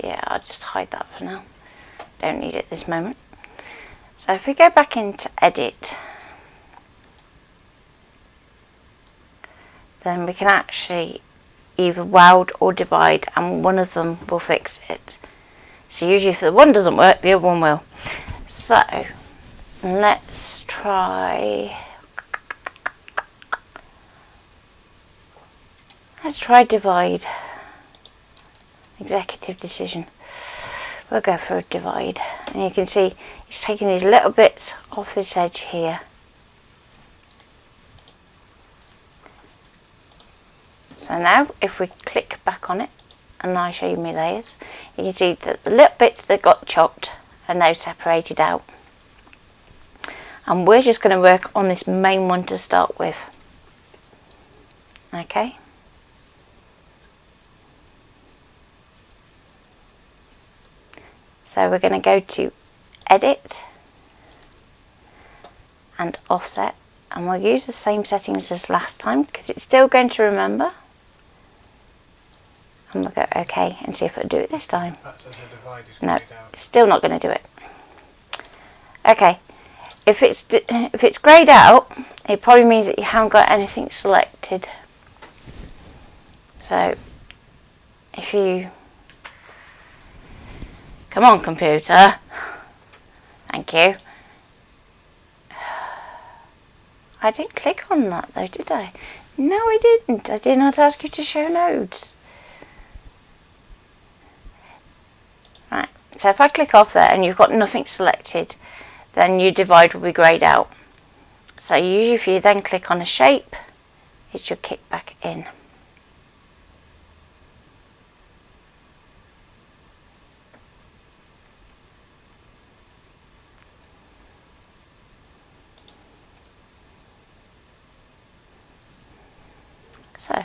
Yeah, I'll just hide that for now. Don't need it at this moment. So if we go back into Edit, then we can actually either weld or divide, and one of them will fix it. So usually if the one doesn't work, the other one will. So let's try divide. Executive decision. We'll go for a divide, and you can see he's taking these little bits off this edge here. So now if we click back on it and I show you my layers, you can see that the little bits that got chopped are now separated out, and we're just going to work on this main one to start with. Okay. So we're going to go to Edit and Offset, and we'll use the same settings as last time because it's still going to remember. And we'll go OK and see if it'll do it this time. No, it's still not going to do it. Okay, if it's greyed out, it probably means that you haven't got anything selected. So if you come on, computer. Thank you. I didn't click on that though, did I? No, I didn't. I did not ask you to show nodes. Right, so if I click off there and you've got nothing selected, then your divide will be greyed out. So usually if you then click on a shape, it should kick back in. So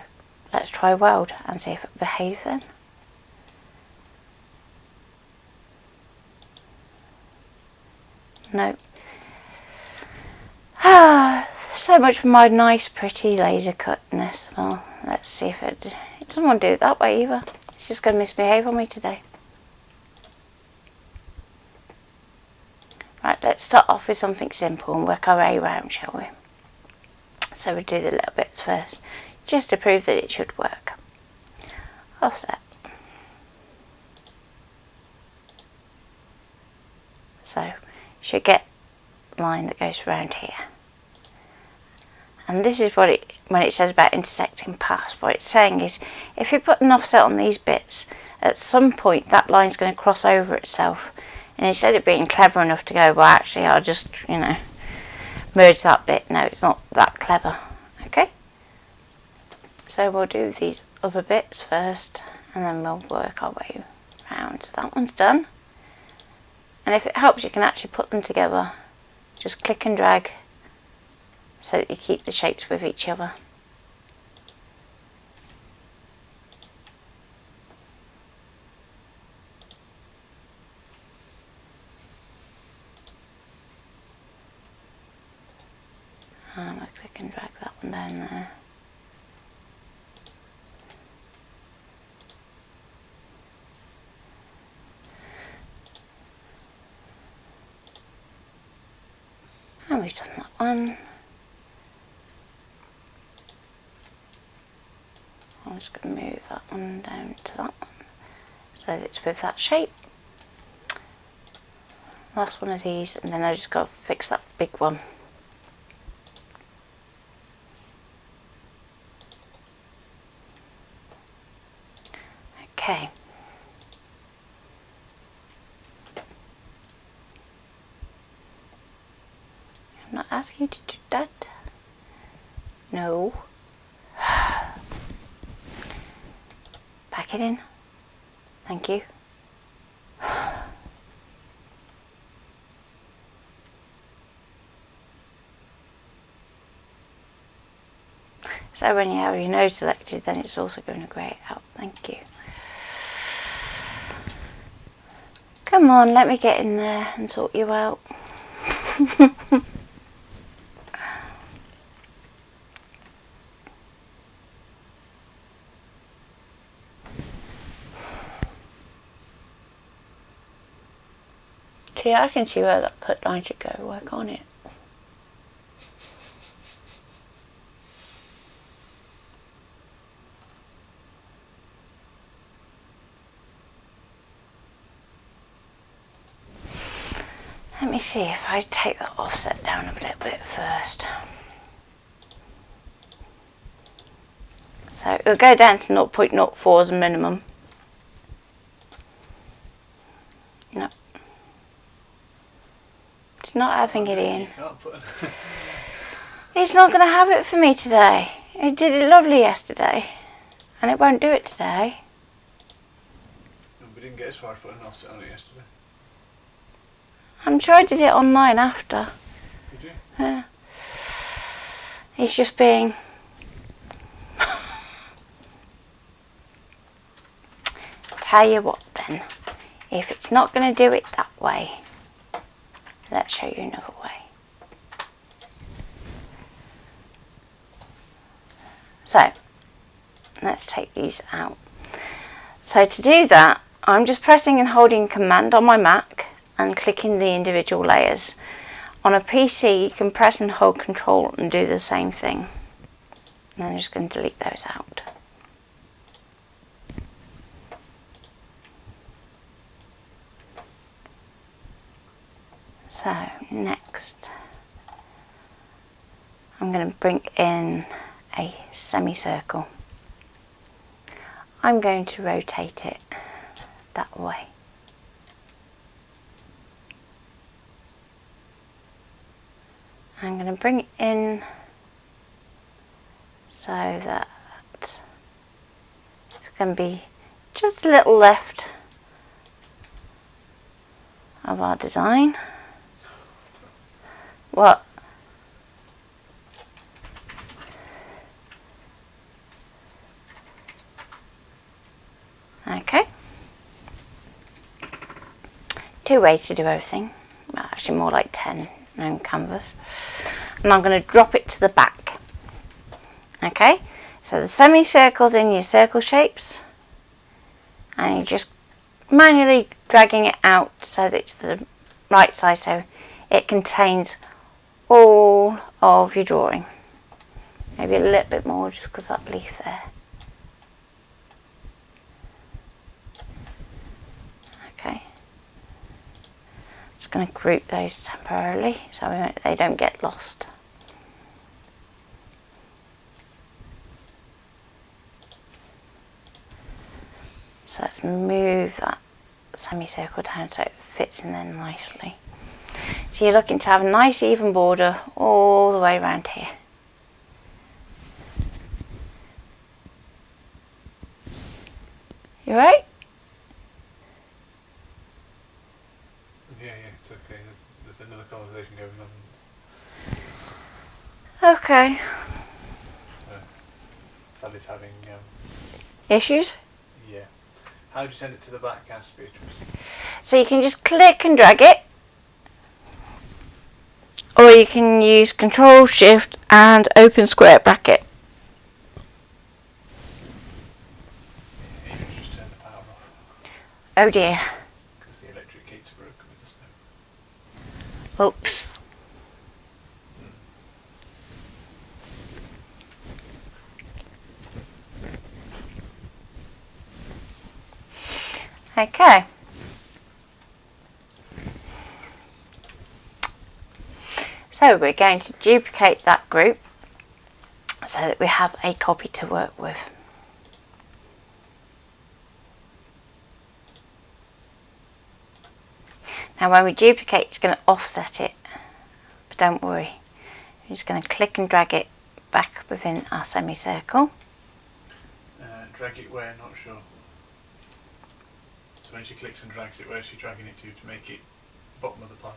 let's try weld and see if it behaves then. No. So much for my nice pretty laser cutness. Well, let's see if it doesn't want to do it that way either. It's just going to misbehave on me today. Right, let's start off with something simple and work our way around, shall we? So we'll do the little bits first, just to prove that it should work. Offset. So you should get a line that goes around here. And this is what when it says about intersecting paths, what it's saying is if you put an offset on these bits, at some point that line's going to cross over itself. And instead of being clever enough to go, well actually I'll just, merge that bit. No, it's not that clever. Okay? So we'll do these other bits first and then we'll work our way round. So that one's done. And if it helps, you can actually put them together. Just click and drag so that you keep the shapes with each other. And I click and drag that one down there. And we've done that one. I'm just going to move that one down to that one so that it's with that shape. Last one of these, and then I just got to fix that big one. Okay. I'm not asking you to do that. No. Back it in. Thank you. So when you have your nose selected, then it's also going to grey it out. Thank you. Come on, let me get in there and sort you out. See, I can see where that cut line should go. Work on it. Let me see if I take the offset down a little bit first. So it'll go down to 0.04 as a minimum. No. It's not having it in. It's not going to have it for me today. It did it lovely yesterday. And it won't do it today. We didn't get as far as putting an offset on it yesterday. I'm sure I did it online after. Did you? Yeah. He's just being... Tell you what then, if it's not going to do it that way, let's show you another way. So, let's take these out. So to do that, I'm just pressing and holding Command on my Mac and clicking the individual layers. On a PC, you can press and hold Control and do the same thing. And I'm just going to delete those out. So next, I'm going to bring in a semicircle. I'm going to rotate it that way. I'm going to bring it in so that it's going to be just a little left of our design. What? Okay. 2 ways to do everything. Well, actually more like 10 on Canvas. And I'm going to drop it to the back. Okay, so the semicircle's in your circle shapes, and you're just manually dragging it out so that it's the right size, so it contains all of your drawing. Maybe a little bit more just because that leaf there. Okay, just going to group those temporarily so they don't get lost. So let's move that semicircle down so it fits in there nicely. So you're looking to have a nice even border all the way around here. You right? another conversation going on. Okay. Sally's having Issues? yeah. How do you send it to the back, asked Beatrice? So you can just click and drag it, or you can use Control Shift and open square bracket. Yeah, you just turn the power off Oh dear. because the electric gates are broken with the snow. Oops. Okay. So we're going to duplicate that group so that we have a copy to work with. Now when we duplicate, it's going to offset it, but don't worry. I'm just going to click and drag it back within our semicircle. Drag it where? Not sure. So when she clicks and drags it, where's she dragging it to make it bottom of the pile?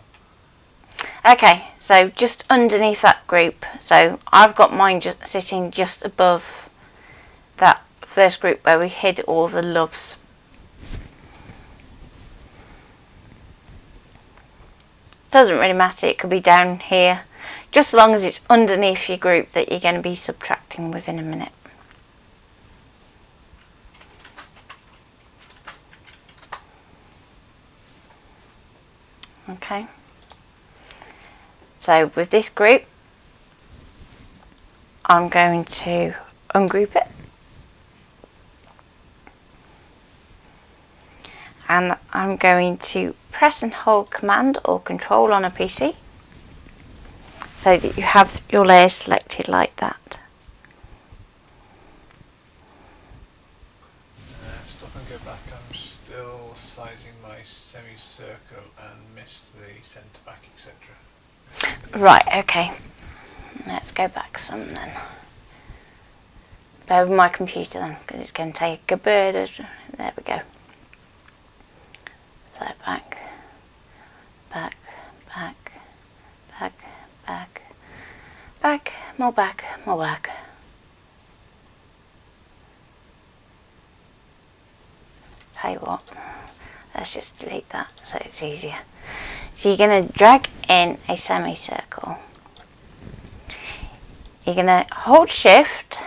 Okay, so just underneath that group. So I've got mine just sitting just above that first group where we hid all the loves. Doesn't really matter, it could be down here, just as long as it's underneath your group that you're going to be subtracting within a minute. Okay, so with this group I'm going to ungroup it, and I'm going to press and hold Command or Control on a PC so that you have your layers selected like that. Stop and go back. I'm still sizing my semicircle and missed the centre back, etc. Right, okay. Let's go back some then. Bear with my computer then, because it's going to take a bit of... There we go. So back, back, back, back, back, back, more back, more back. Tell you what, let's just delete that so it's easier. So you're going to drag in a semicircle. You're going to hold Shift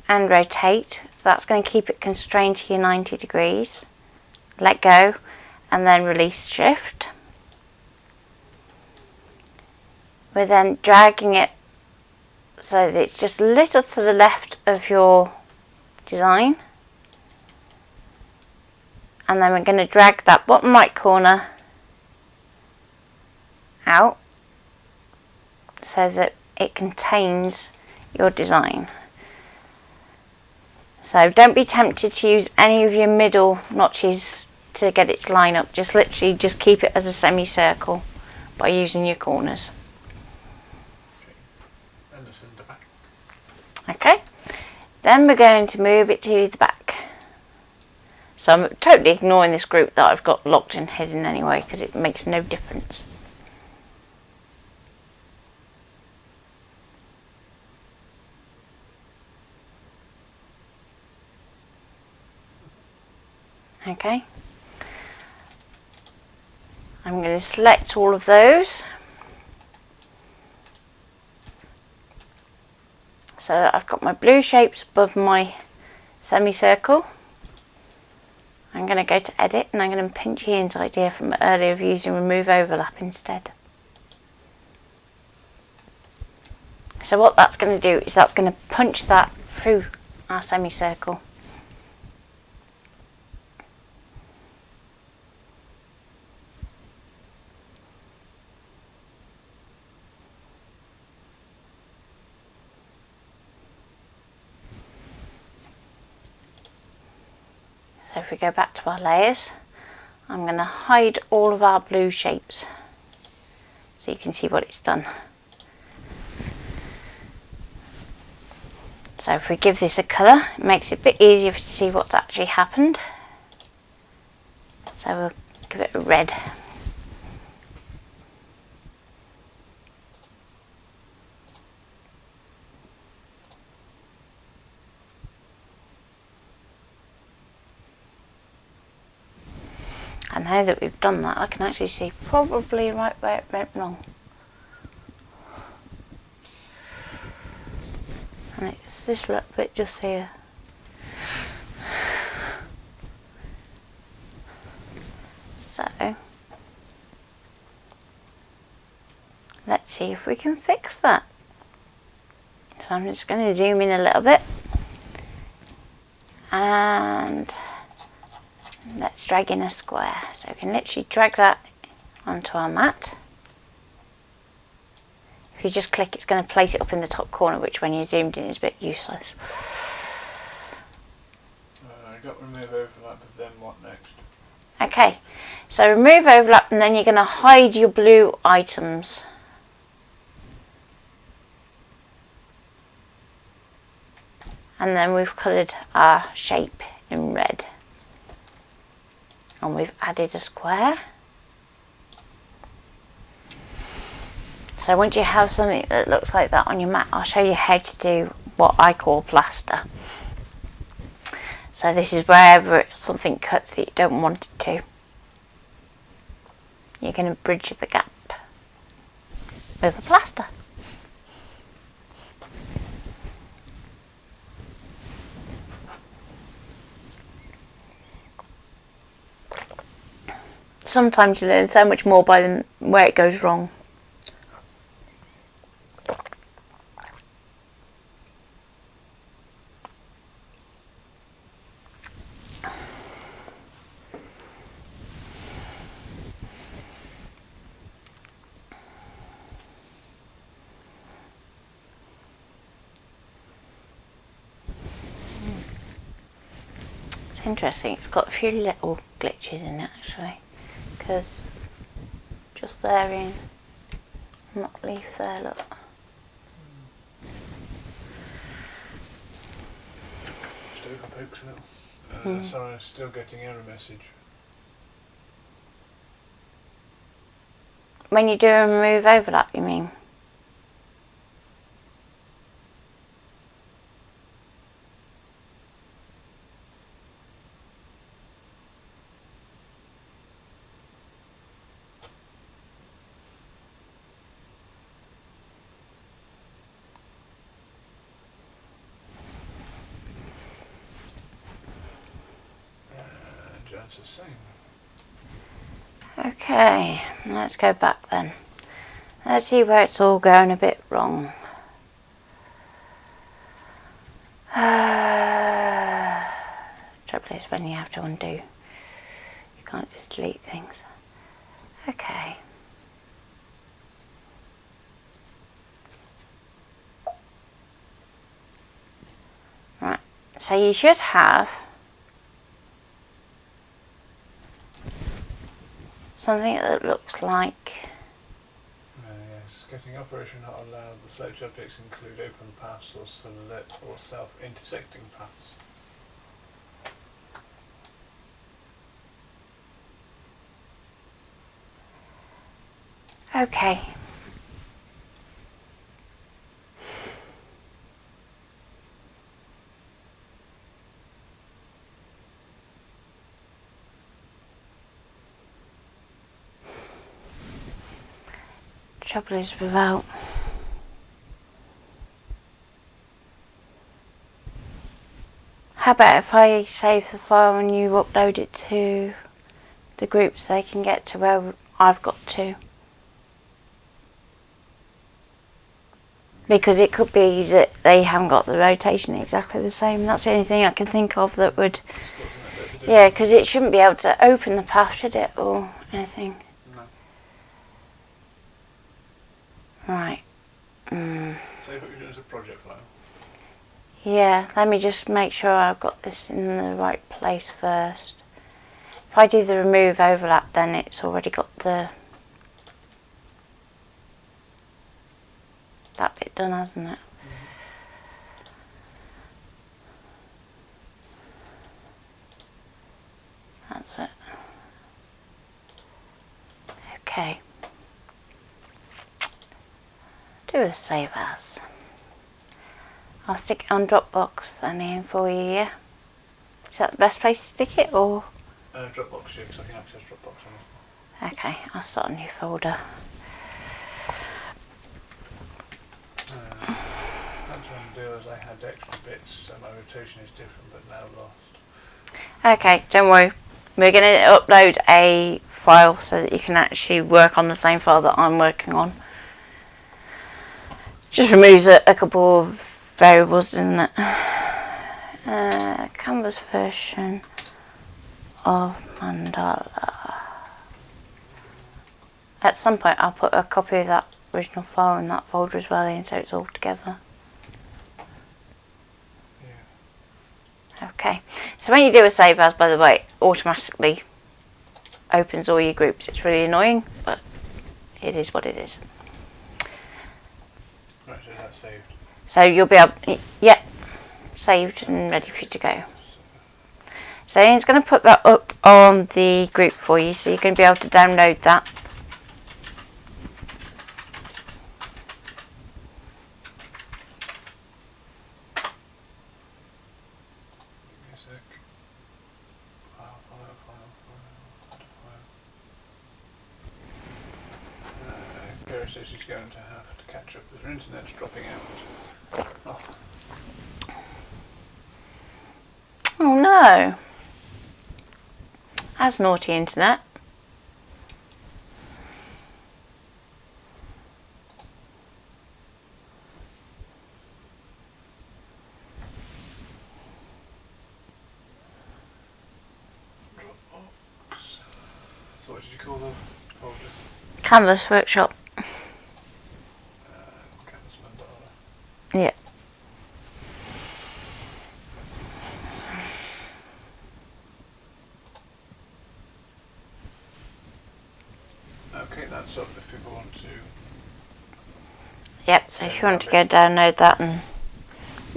and rotate, so that's going to keep it constrained to your 90 degrees. Let go and then release Shift. We're then dragging it so that it's just a little to the left of your design. And then we're going to drag that bottom right corner out so that it contains your design. So don't be tempted to use any of your middle notches to get it to line up. Just literally just keep it as a semicircle by using your corners. And the centre back. Okay, then we're going to move it to the back. So I'm totally ignoring this group that I've got locked and hidden anyway, because it makes no difference. Okay, I'm going to select all of those so that I've got my blue shapes above my semicircle. I'm going to go to Edit and I'm going to pinch Ian's idea from earlier of using Remove Overlap instead. So what that's going to do is that's going to punch that through our semicircle. So if we go back to our layers, I'm going to hide all of our blue shapes so you can see what it's done. So if we give this a colour, it makes it a bit easier to see what's actually happened. So we'll give it a red. And now that we've done that, I can actually see probably right where it went wrong. And it's this little bit just here. So, let's see if we can fix that. So I'm just going to zoom in a little bit. And let's drag in a square. So we can literally drag that onto our mat. If you just click, it's going to place it up in the top corner, which when you zoomed in is a bit useless. I got remove overlap, but then what next? Okay, so remove overlap, and then you're going to hide your blue items. And then we've coloured our shape in red. And we've added a square. So once you have something that looks like that on your mat, I'll show you how to do what I call plaster. So this is wherever something cuts that you don't want it to. You're going to bridge the gap with a plaster. Sometimes you learn so much more by where it goes wrong. It's interesting, it's got a few little glitches in it actually. Because just there in that leaf there, look. Just over pokes a little. Sorry, I'm still getting error message. When you do a remove overlap, you mean? It's the same. Okay, let's go back then. Let's see where it's all going a bit wrong. Trouble is when you have to undo, you can't just delete things. Okay. Right, so you should have something that looks like... yes, getting operation not allowed. The selected objects include open paths or self-intersecting paths. Okay. Trouble is without how about if I save the file and you upload it to the group so they can get to where I've got to? Because it could be that they haven't got the rotation exactly the same. That's the only thing I can think of that would... Yeah, because it shouldn't be able to open the path, should it, or anything? No. Right. Save what you're doing as a project file. Yeah, let me just make sure I've got this in the right place first. If I do the remove overlap, then it's already got that bit done, hasn't it? That's it. Okay. Do a save as. I'll stick it on Dropbox and in for you, yeah? Is that the best place to stick it, or...? Dropbox, yeah, because I can access Dropbox on it. Okay, I'll start a new folder. That's one deal is I had extra bits, so my rotation is different, but now lost. Okay, don't worry. We're going to upload a file so that you can actually work on the same file that I'm working on. Just removes a couple of variables, doesn't it? Canvas version of Mandala. At some point I'll put a copy of that original file in that folder as well, Ian, so it's all together. Yeah. Okay, so when you do a save as, by the way, it automatically opens all your groups. It's really annoying, but it is what it is. Right, so that's saved. So you'll be able, yeah, saved and ready for you to go. So Ian's going to put that up on the group for you, so you're going to be able to download that. Give me a sec. File. Kira says she's going to have to catch up with her internet's dropping out. Oh. Oh no. That's naughty internet. Dropbox. So what did you call the folder? Canvas Workshop. Canvas Mandala. Yeah. Okay, that's up if people want to. Yep, so if you want to go download that and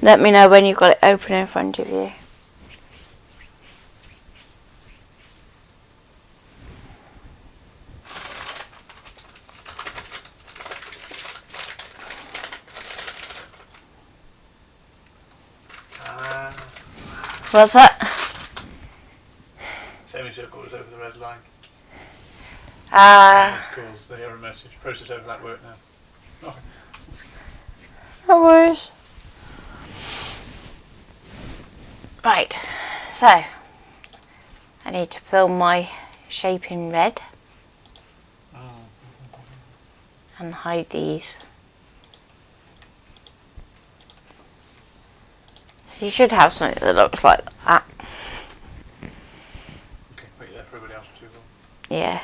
let me know when you've got it open in front of you. What's that? Semicircle is over the red line. This calls the error message. Process overlap work now. Okay. No worries. Right, so I need to fill my shape in red and hide these. So you should have something that looks like that. Okay, wait there for everybody else to. Yeah.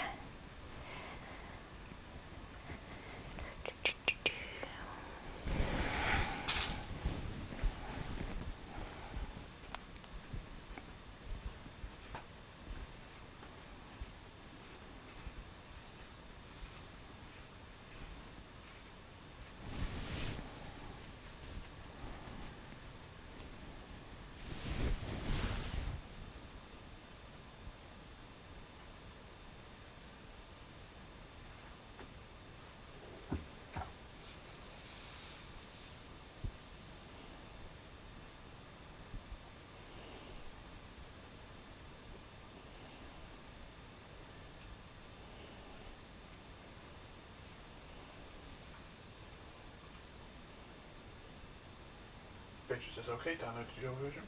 Rachel says okay, downloaded your version.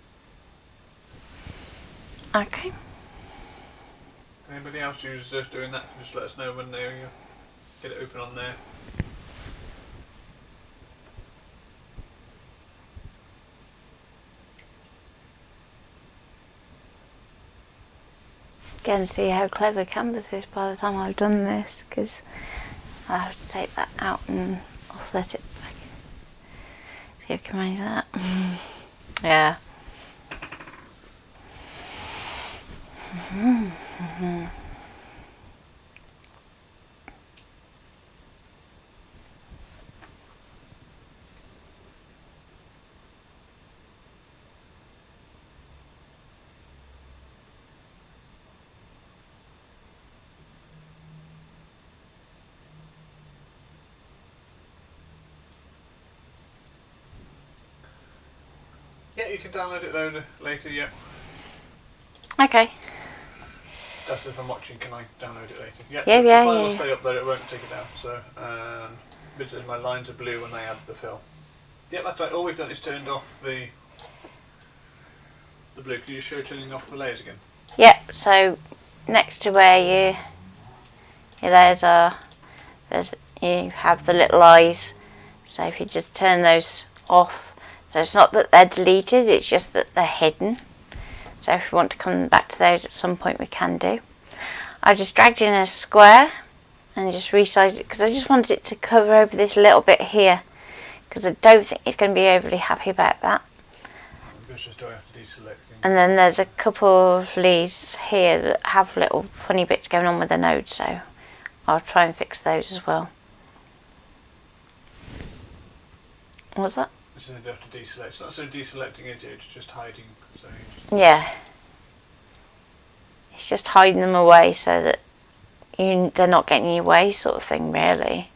Okay. Anybody else who's doing that, just let us know when they get it open on there. Again, see how clever Canvas is by the time I've done this, because I have to take that out and offset it back. See if I can manage that. Yeah. Yeah, you can download it later, yeah. Okay. That's if I'm watching, can I download it later? Yeah, Yeah, the yeah, file yeah. will stay up there, it won't take it down. So, because my lines are blue when I add the fill. Yeah, that's right, all we've done is turned off the blue. Can you show turning off the layers again? Yeah, so next to where your layers are, you have the little eyes. So if you just turn those off, so it's not that they're deleted, it's just that they're hidden. So if we want to come back to those at some point, we can do. I just dragged in a square and just resized it because I just wanted it to cover over this little bit here, because I don't think it's going to be overly happy about that. Do I have to deselect things? And then there's a couple of leaves here that have little funny bits going on with the node, so I'll try and fix those as well. What's that? This is you have to deselect. It's not so deselecting, is it? It's just hiding. So yeah. It's just hiding them away so that they're not getting in your way, sort of thing, really.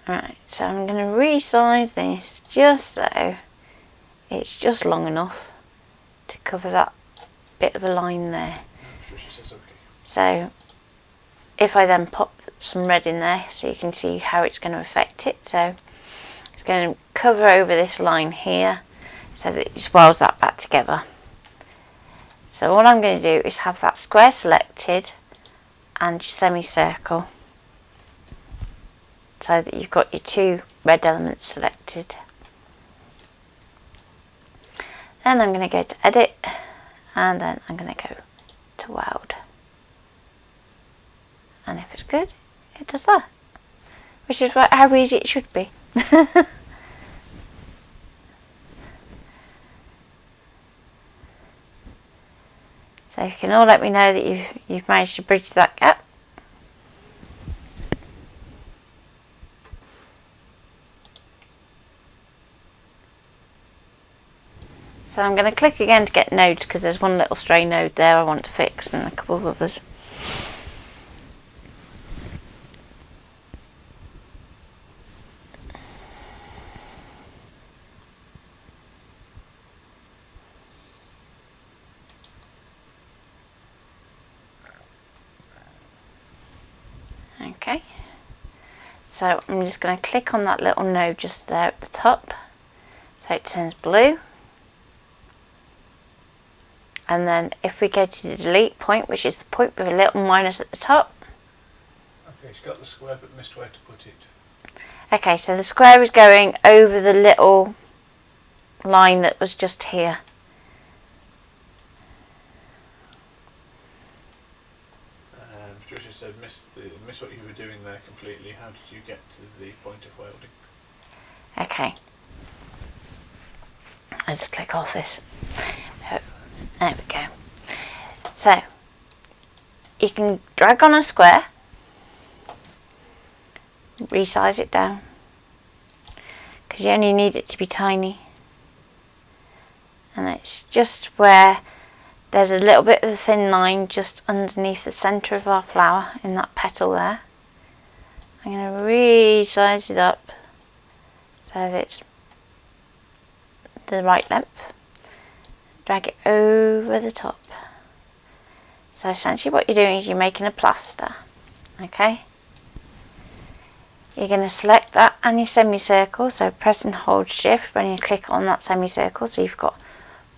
Right, so I'm going to resize this just so it's just long enough to cover that bit of a line there. I'm sure she says okay. So if I then pop some red in there so you can see how it's going to affect it. So it's going to cover over this line here so that it swells that back together. So what I'm going to do is have that square selected and your semicircle, so that you've got your two red elements selected. Then I'm going to go to edit, and then I'm going to go to weld. And if it's good, it does that. Which is how easy it should be. So you can all let me know that you've managed to bridge that gap. So I'm going to click again to get nodes, because there's one little stray node there I want to fix, and a couple of others. Okay, so I'm just going to click on that little node just there at the top, so it turns blue. And then if we go to the delete point, which is the point with a little minus at the top. Okay, she's got the square but missed where to put it. Okay, so the square is going over the little line that was just here. Patricia said, missed what you were doing there completely. How did you get to the point of welding? Okay. I'll just click off this. There we go. So, you can drag on a square, resize it down, because you only need it to be tiny. And it's just where there's a little bit of a thin line just underneath the centre of our flower, in that petal there. I'm going to resize it up so that it's the right length. Drag it over the top. So essentially what you're doing is you're making a plaster. Okay? You're going to select that and your semicircle, so press and hold shift when you click on that semicircle, so you've got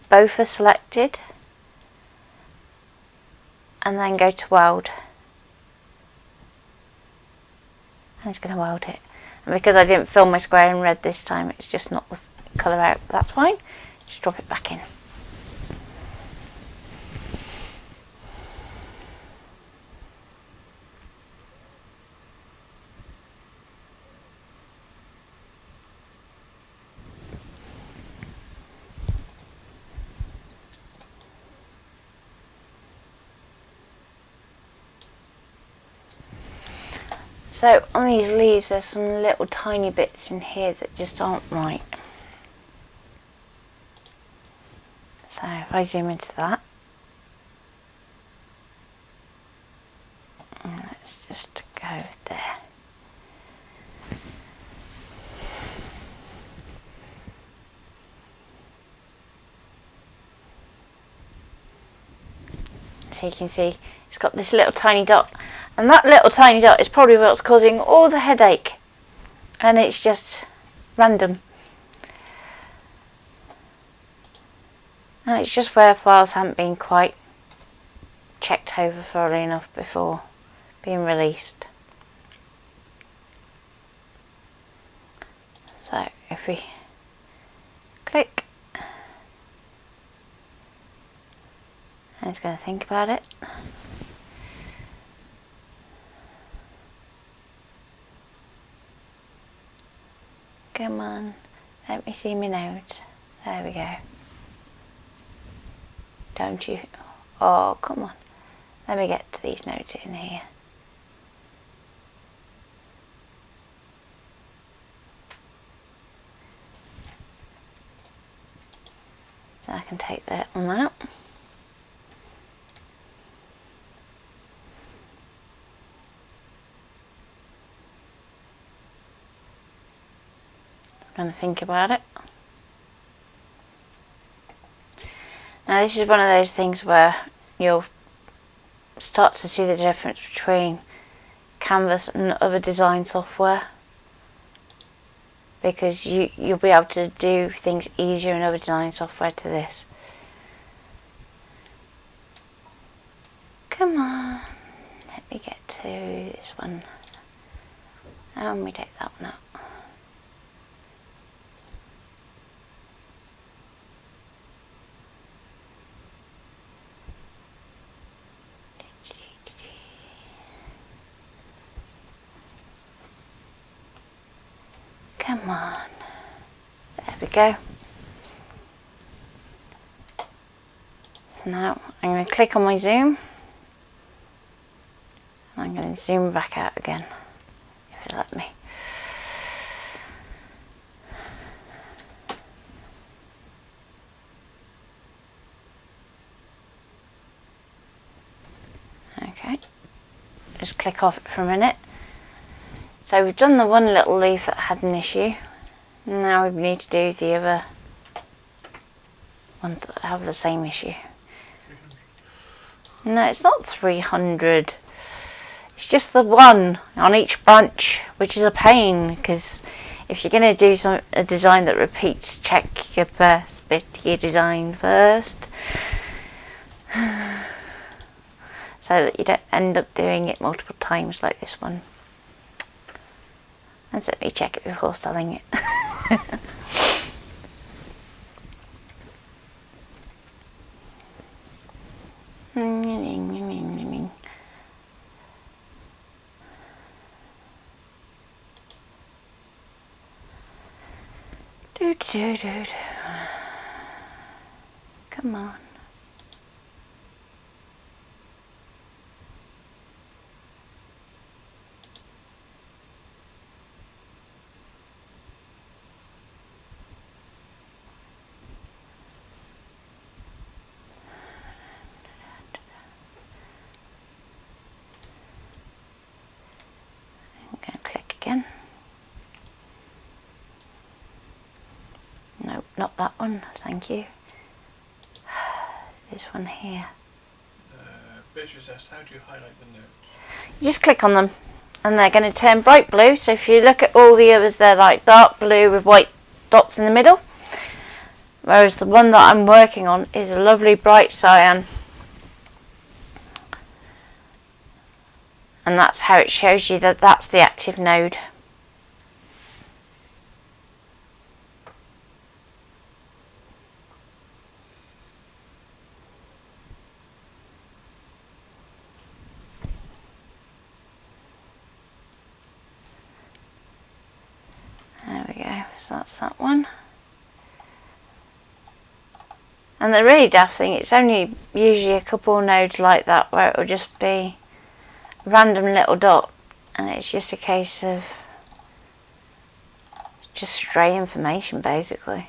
both are selected. And then go to weld. And it's going to weld it. And because I didn't fill my square in red this time, it's just not the colour out, but that's fine. Just drop it back in. So on these leaves there's some little tiny bits in here that just aren't right. So if I zoom into that, and let's just go there. so you can see it's got this little tiny dot, and that little tiny dot is probably what's causing all the headache, and it's just random. And it's just where files haven't been quite checked over thoroughly enough before being released. So if we click, and it's going to think about it. Come on, let me see my notes. There we go. Don't you? Oh, come on. Let me get to these notes in here. So I can take that one out. Just going to think about it. Now this is one of those things where you'll start to see the difference between Canvas and other design software, because you'll be able to do things easier in other design software to this. Come on, let me get to this one, and we take that one out. Come on, there we go. So now I'm going to click on my zoom, and I'm going to zoom back out again, if it'll let me. Okay, just click off it for a minute. So we've done the one little leaf that had an issue. Now we need to do the other ones that have the same issue. No, it's not 300. It's just the one on each branch, which is a pain, because if you're going to do a design that repeats, check your first bit of your design first, so that you don't end up doing it multiple times like this one. And so let me check it before selling it. Come on. I'm going to click again. No, not that one, thank you. This one here. Beatrice asked, how do you highlight the notes? You just click on them and they're going to turn bright blue. So if you look at all the others, they're like dark blue with white dots in the middle. Whereas the one that I'm working on is a lovely bright cyan. And that's how it shows you that that's the active node. There we go, so that's that one. And the really daft thing, it's only usually a couple of nodes like that where it will just be a random little dot, and it's just a case of just stray information basically.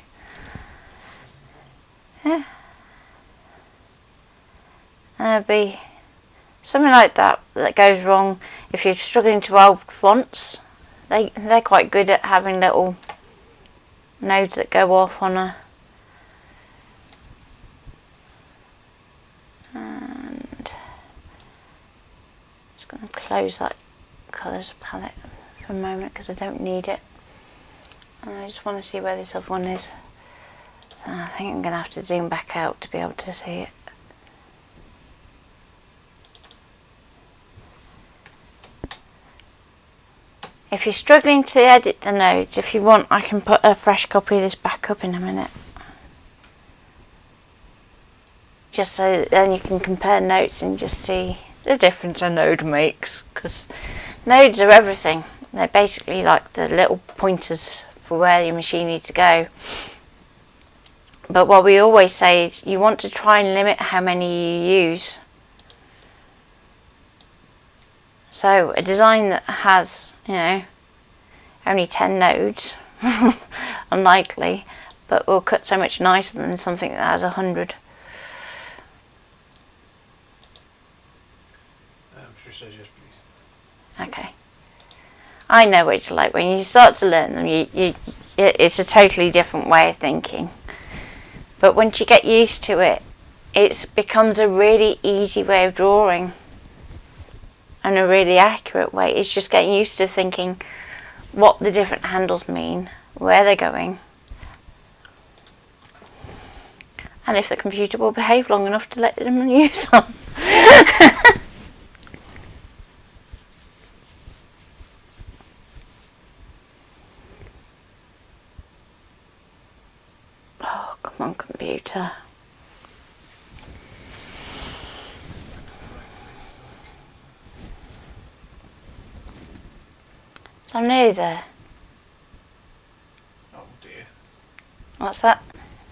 Yeah. And there'll be something like that that goes wrong if you're struggling to hold fonts. They're quite good at having little nodes that go off on a and close that colours palette for a moment because I don't need it. And I just want to see where this other one is. So I think I'm going to have to zoom back out to be able to see it. If you're struggling to edit the nodes, if you want, I can put a fresh copy of this back up in a minute. Just so then you can compare notes and just see the difference a node makes. Because nodes are everything. They're basically like the little pointers for where your machine needs to go. But what we always say is you want to try and limit how many you use. So a design that has, you know, only 10 nodes, unlikely, but will cut so much nicer than something that has 100. She says yes, please. Okay. I know what it's like when you start to learn them. It's a totally different way of thinking. But once you get used to it, it becomes a really easy way of drawing. And a really accurate way. It's just getting used to thinking what the different handles mean, where they're going, and if the computer will behave long enough to let them use them. Oh, come on, computer. So I'm nearly there. Oh dear. What's that?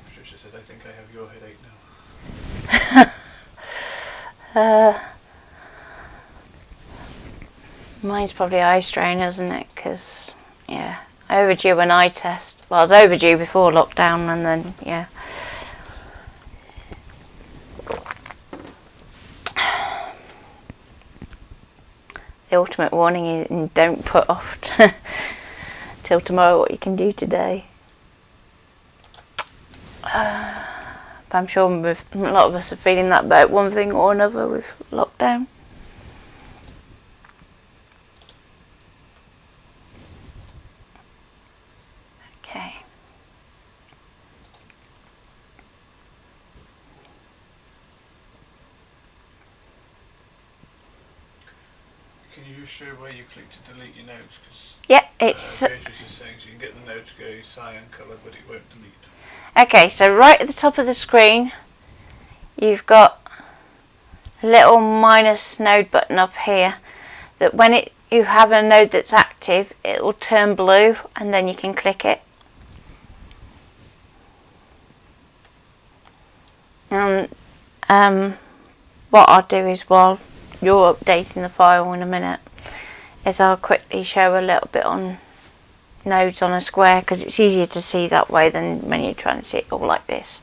Patricia said, I think I have your headache now. Mine's probably eye strain, isn't it? Because, yeah, overdue an eye test. Well, I was overdue before lockdown, and then, yeah. The ultimate warning is don't put off till tomorrow what you can do today. But I'm sure a lot of us are feeling that about one thing or another with lockdown. Okay. Can you just show where you click to delete your notes? Yeah, it's... Beatrice is saying so you can get the notes go cyan colour, but it won't delete. Okay, so right at the top of the screen, you've got a little minus node button up here that when you have a node that's active, it will turn blue and then you can click it. And what I'll do is, while you're updating the file in a minute, is I'll quickly show a little bit on nodes on a square, because it's easier to see that way than when you're trying to see it all like this.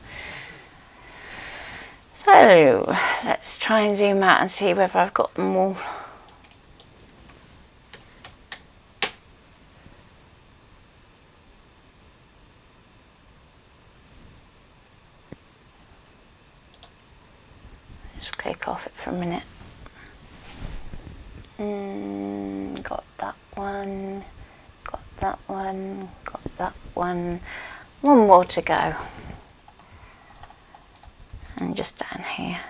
So let's try and zoom out and see whether I've got them all. Just click off it for a minute. Got that one, got that one, got that one. One more to go. And just down here.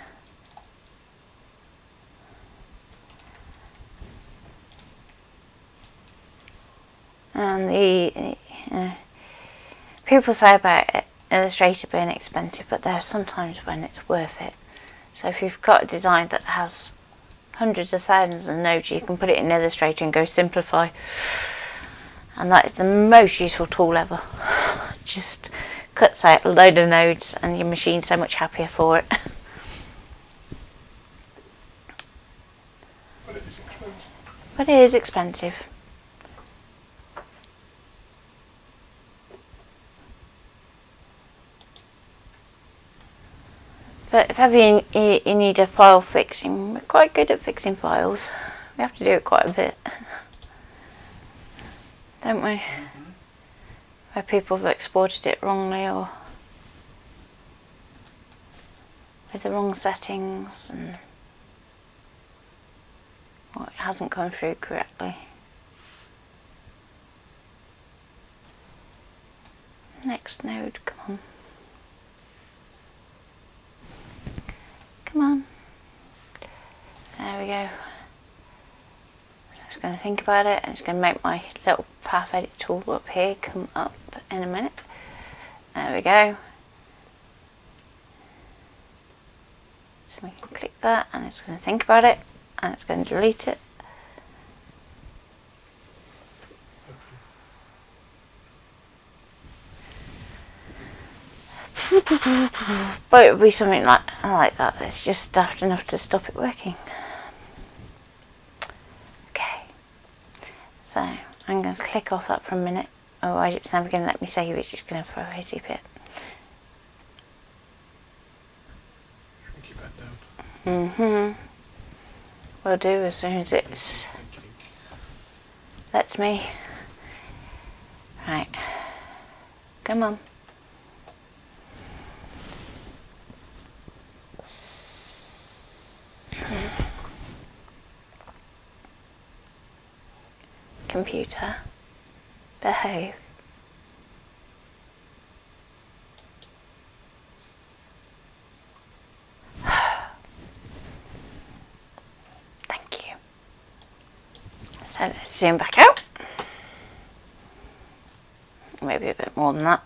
And people say about Illustrator being expensive, but there are sometimes when it's worth it. So if you've got a design that has hundreds of thousands of nodes, you can put it in Illustrator and go simplify. And that is the most useful tool ever. Just cuts out a load of nodes and your machine's so much happier for it. But it is expensive. But it is expensive. But if ever you need a file fixing, we're quite good at fixing files. We have to do it quite a bit, don't we? Where people have exported it wrongly or with the wrong settings, Oh, it hasn't come through correctly. Next node, come on. Come on. There we go. So it's going to think about it, and it's going to make my little path edit tool up here come up in a minute. There we go. So we can click that, and it's going to think about it, and it's going to delete it. But it would be something like that. It's just daft enough to stop it working. Okay. So I'm going to click off that for a minute. Otherwise it's never going to let me save. It's just going to throw a zip it. Shrink it back down. Will do as soon as it lets me. Right. Come on. Computer, behave. Thank you. So let's zoom back out. Maybe a bit more than that.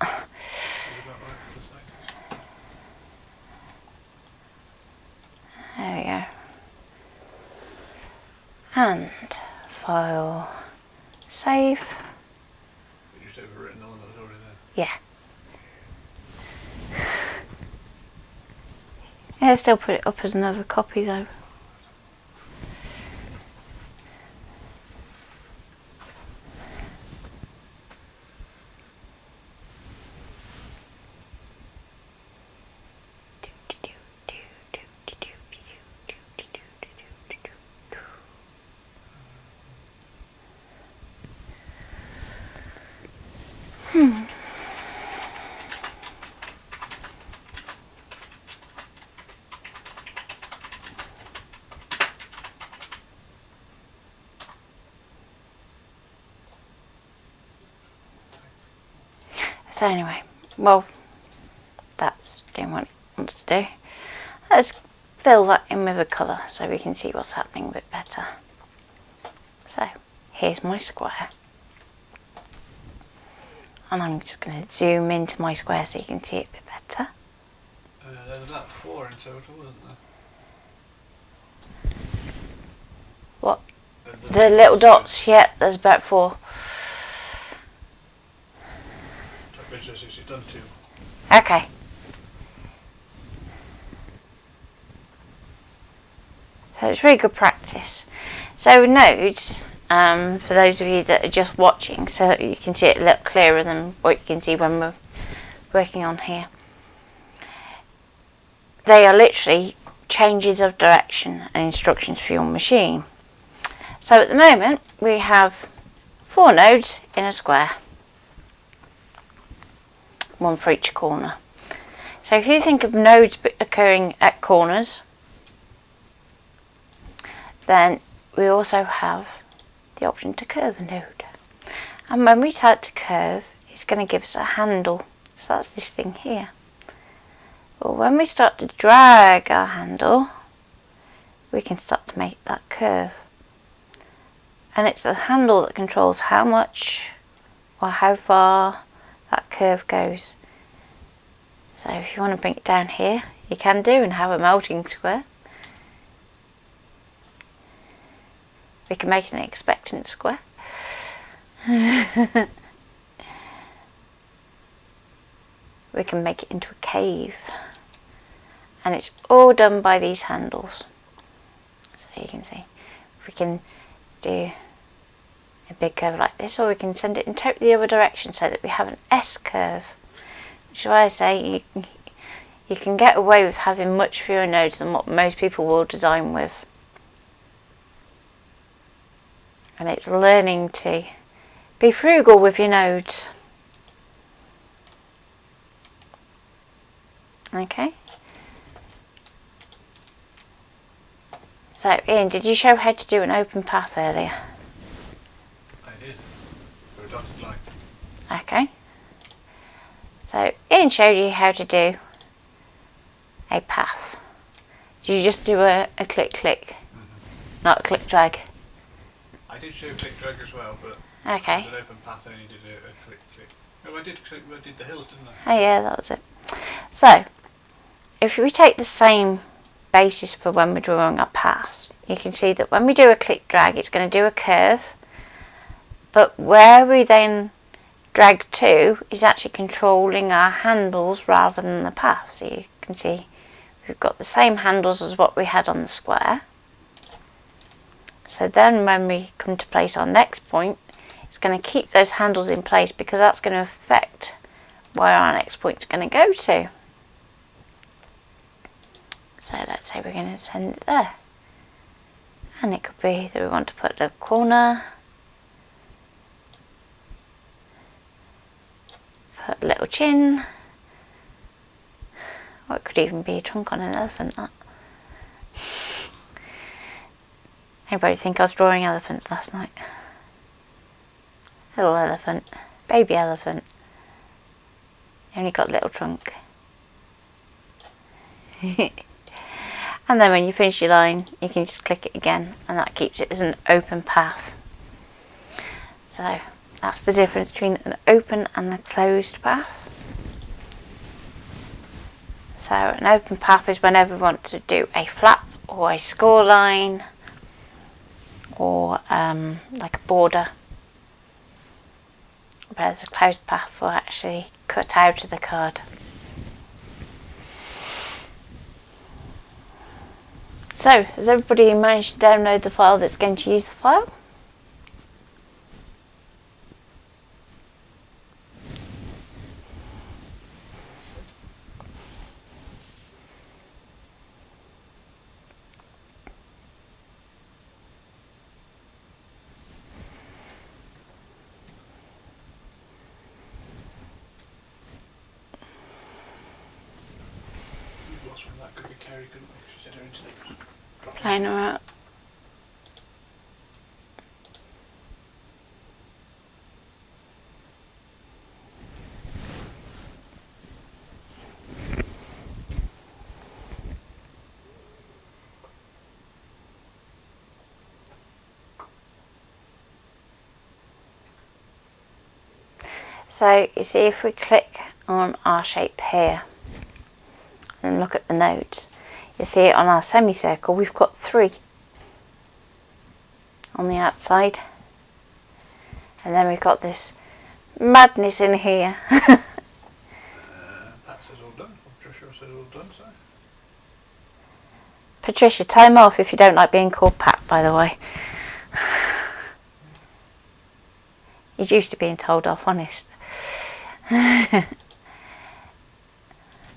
There we go. And file, save. You just overwritten the one that was already there. Yeah. Yeah, still put it up as another copy though. So anyway, well, that's doing what it wants to do. Let's fill that in with a colour so we can see what's happening a bit better. So here's my square. And I'm just going to zoom into my square so you can see it a bit better. There's about 4 in total, isn't there? What? The little dots, yeah, there's about 4. You've done 2. Okay. So it's really good practice. So nodes, for those of you that are just watching, so you can see it a little clearer than what you can see when we're working on here. They are literally changes of direction and instructions for your machine. So at the moment we have 4 nodes in a square. 1 for each corner. So if you think of nodes occurring at corners, then we also have the option to curve a node. And when we type to curve, it's going to give us a handle. So that's this thing here. But when we start to drag our handle, we can start to make that curve. And it's the handle that controls how much or how far that curve goes. So if you want to bring it down here, you can do and have a melting square. We can make an expectant square. We can make it into a cave. And it's all done by these handles. So you can see, we can do a big curve like this, or we can send it in totally the other direction so that we have an S curve. Which is why I say you can get away with having much fewer nodes than what most people will design with. And it's learning to be frugal with your nodes. Okay. So Ian, did you show how to do an open path earlier? I did. For a dotted line. Okay. So Ian showed you how to do a path. Do you just do a click click, not a click drag? I did show click drag as well, but Okay. as an open path I only did a click click. Oh, I did the hills, didn't I? Oh yeah, that was it. So, if we take the same basis for when we're drawing our paths, you can see that when we do a click drag, it's going to do a curve, but where we then drag to is actually controlling our handles rather than the path. So you can see we've got the same handles as what we had on the square. So then when we come to place our next point, it's going to keep those handles in place because that's going to affect where our next point is going to go to. So let's say we're going to send it there. And it could be that we want to put a corner, put a little chin, or it could even be a trunk on an elephant. That. Anybody think I was drawing elephants last night? Little elephant, baby elephant. Only got a little trunk. And then when you finish your line, you can just click it again, and that keeps it as an open path. So that's the difference between an open and a closed path. So an open path is whenever we want to do a flap or a score line or like a border. Whereas a closed path will actually cut out of the card. So, has everybody managed to download the file that's going to use the file? We've lost one. That could be Kerry, couldn't we? She said her internet was dropping. Playing around. So you see, if we click on our shape here and look at the nodes, you see it on our semicircle we've got 3 on the outside, and then we've got this madness in here. Pat says all done. Patricia says all done, so. Patricia, time off if you don't like being called Pat, by the way. He's used to being told off, honest.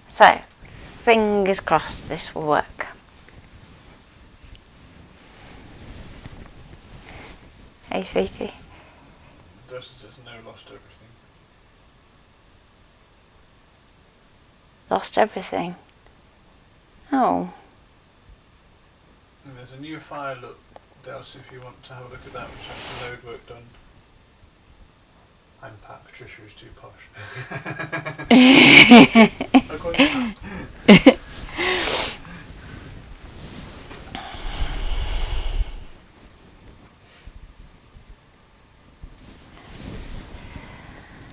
So, fingers crossed this will work. Hey, sweetie. Dustin says no, lost everything. Lost everything. Oh. And there's a new file up, Delce, if you want to have a look at that, which has the node work done. I'm Pat, Patricia is too posh. I'll call you Pat.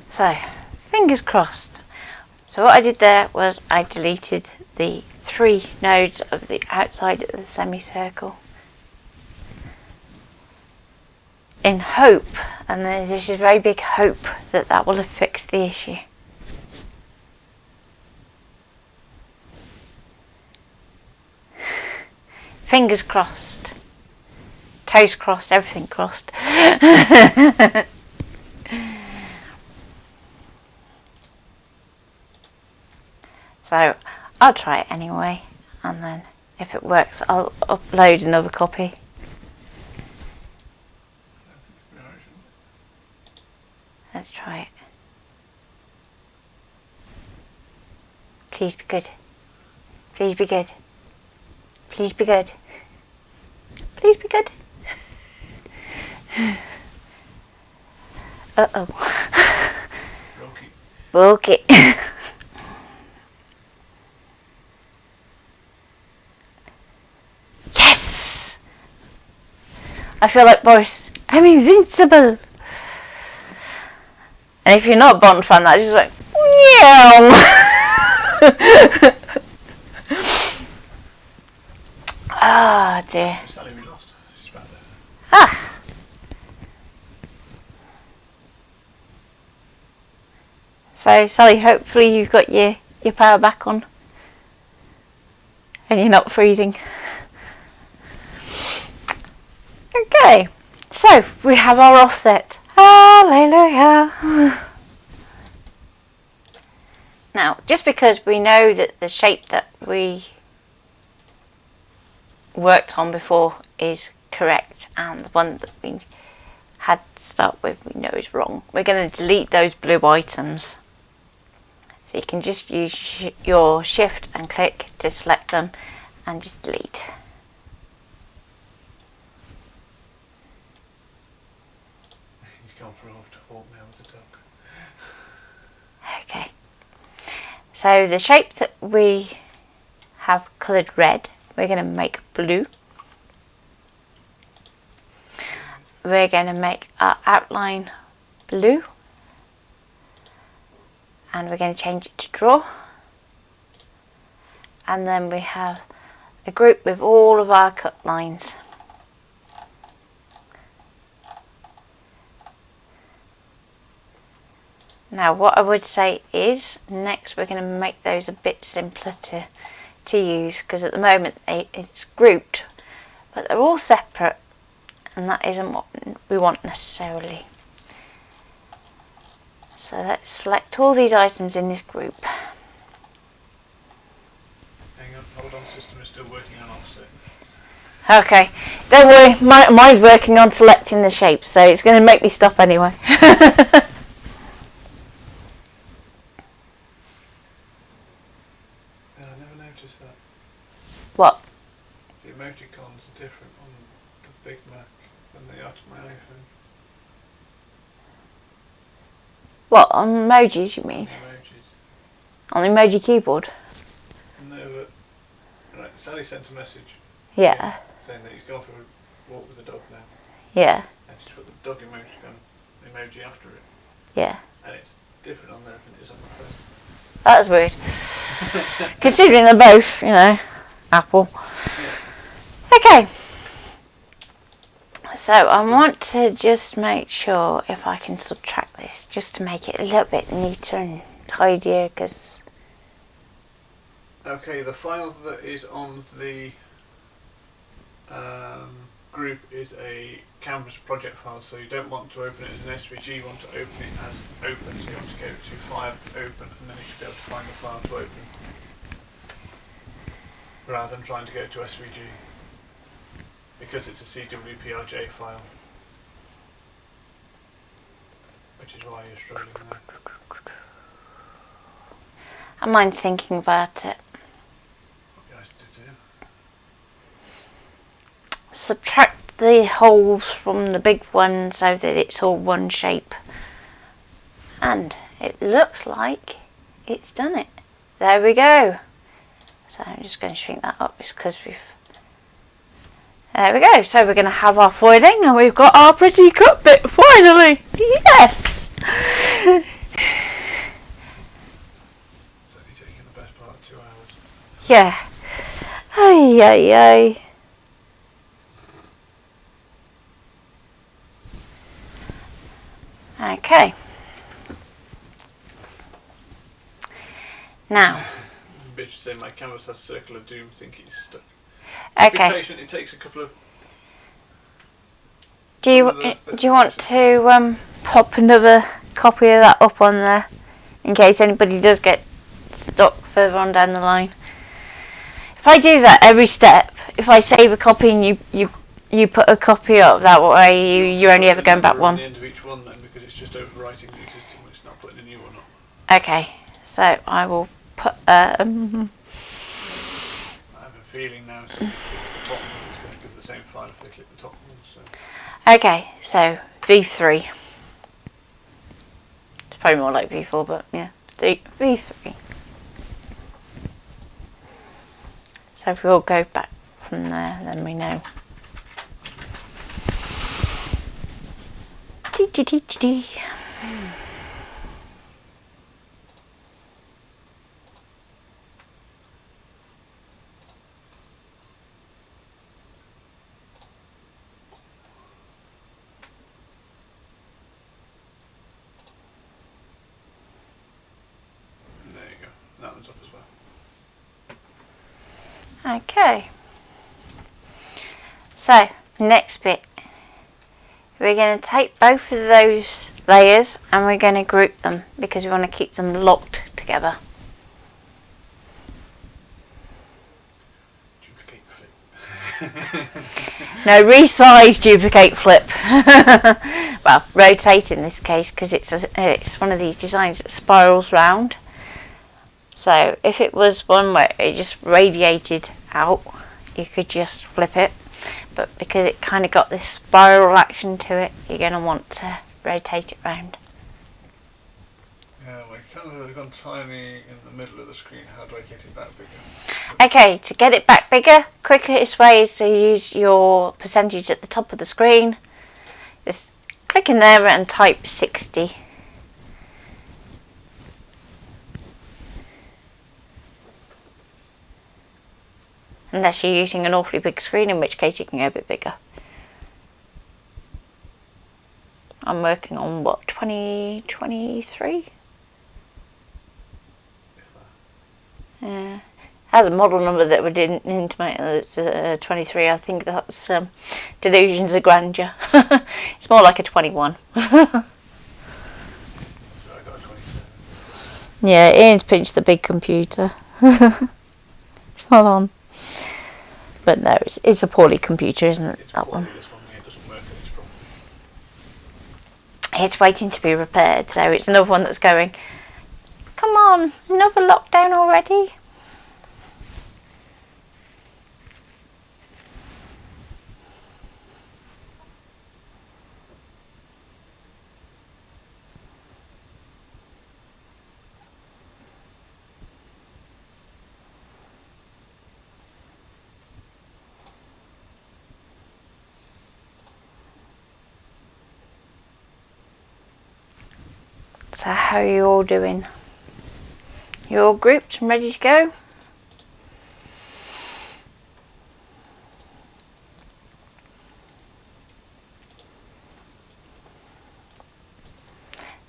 So, fingers crossed. So what I did there was I deleted the 3 nodes of the outside of the semicircle in hope, and this is very big hope, that that will have fixed the issue. Fingers crossed, toes crossed, everything crossed. So I'll try it anyway, and then if it works I'll upload another copy. Let's try it. Please be good. Please be good. Please be good. Please be good. Uh-oh. Rocky. Okay. Yes! I feel like Boris. I'm invincible. And if you're not a Bond fan, that's just like, meow. Ah, dear. Sally, we lost. She's back there. Ah. So, Sally, hopefully you've got your power back on. And you're not freezing. Okay. So, we have our offset. Hallelujah. Now, just because we know that the shape that we worked on before is correct and the one that we had to start with we know is wrong, we're going to delete those blue items. So you can just use your shift and click to select them and just delete. He's gone for a walk now with the dog. Okay. So the shape that we have coloured red, we're going to make blue. We're going to make our outline blue. And we're going to change it to draw. And then we have a group with all of our cut lines. Now what I would say is next we're going to make those a bit simpler to use, because at the moment it's grouped but they're all separate and that isn't what we want necessarily. So let's select all these items in this group. Hang on, hold on, system is still working on offset. Okay, don't worry, mine's working on selecting the shape, so it's going to make me stop anyway. I never noticed that. What? The emoticons are different on the Big Mac than they are to my iPhone. What, on emojis you mean? Emojis. On the emoji keyboard? No, but right, Sally sent a message. Yeah. Saying that he's gone for a walk with the dog now. Yeah. And she's put the dog emoji after it. Yeah. And it's different on there than it is on my phone. That's weird. Considering they're both, you know, Apple. Yeah. Okay. So I want to just make sure if I can subtract this, just to make it a little bit neater and tidier, because... Okay, the file that is on the group is a Canvas project file, so you don't want to open it as an SVG, you want to open it as open, so you want to go to File, Open, and then you should be able to find the file to open, rather than trying to go to SVG, because it's a CWPRJ file, which is why you're struggling there. I mind thinking about it. What you guys to do? Subtract the holes from the big one so that it's all one shape. And it looks like it's done it. There we go. So I'm just going to shrink that up just because we've... There we go. So we're going to have our foiling and we've got our pretty cut bit finally. Yes! It's only taking the best part of 2 hours. Yeah. Ay, ay, ay. Okay. Now. Bitch saying my canvas has circle of doom, think it's stuck. Okay. Be patient, it takes a couple of... Do you want to pop another copy of that up on there in case anybody does get stuck further on down the line? If I do that every step, if I save a copy and you put a copy up, that way you're only ever going back one. At the end of each one then, because it's just overwriting the existing one, it's not putting a new one up. Okay, so I will put I have a feeling now it's the bottom it's going to give the same file if they click the top one. So. Okay, so V3. It's probably more like V4, but yeah, V3. So if we all go back from there, then we know. Dee. There you go. That one's up as well. Okay. So, next bit. We're going to take both of those layers and we're going to group them because we want to keep them locked together. Duplicate flip. No, resize, duplicate, flip. Well, rotate in this case because it's one of these designs that spirals round. So if it was one where it just radiated out, you could just flip it. But because it kind of got this spiral action to it, you're going to want to rotate it round. Yeah, my colour has gone tiny in the middle of the screen. How do I get it back bigger? Okay, to get it back bigger, quickest way is to use your percentage at the top of the screen. Just click in there and type 60. Unless you're using an awfully big screen, in which case you can go a bit bigger. I'm working on what, 2023? Yeah. Has a model number that would intimate that it's 23. I think that's delusions of grandeur. It's more like a 21. So I got a 27. Yeah, Ian's pinched the big computer. It's not on. But no, it's a poorly computer, isn't it, It's that one? This one here doesn't work and it's probably... It's waiting to be repaired, so it's another one that's going, come on, another lockdown already? So how are you all doing? You're all grouped and ready to go?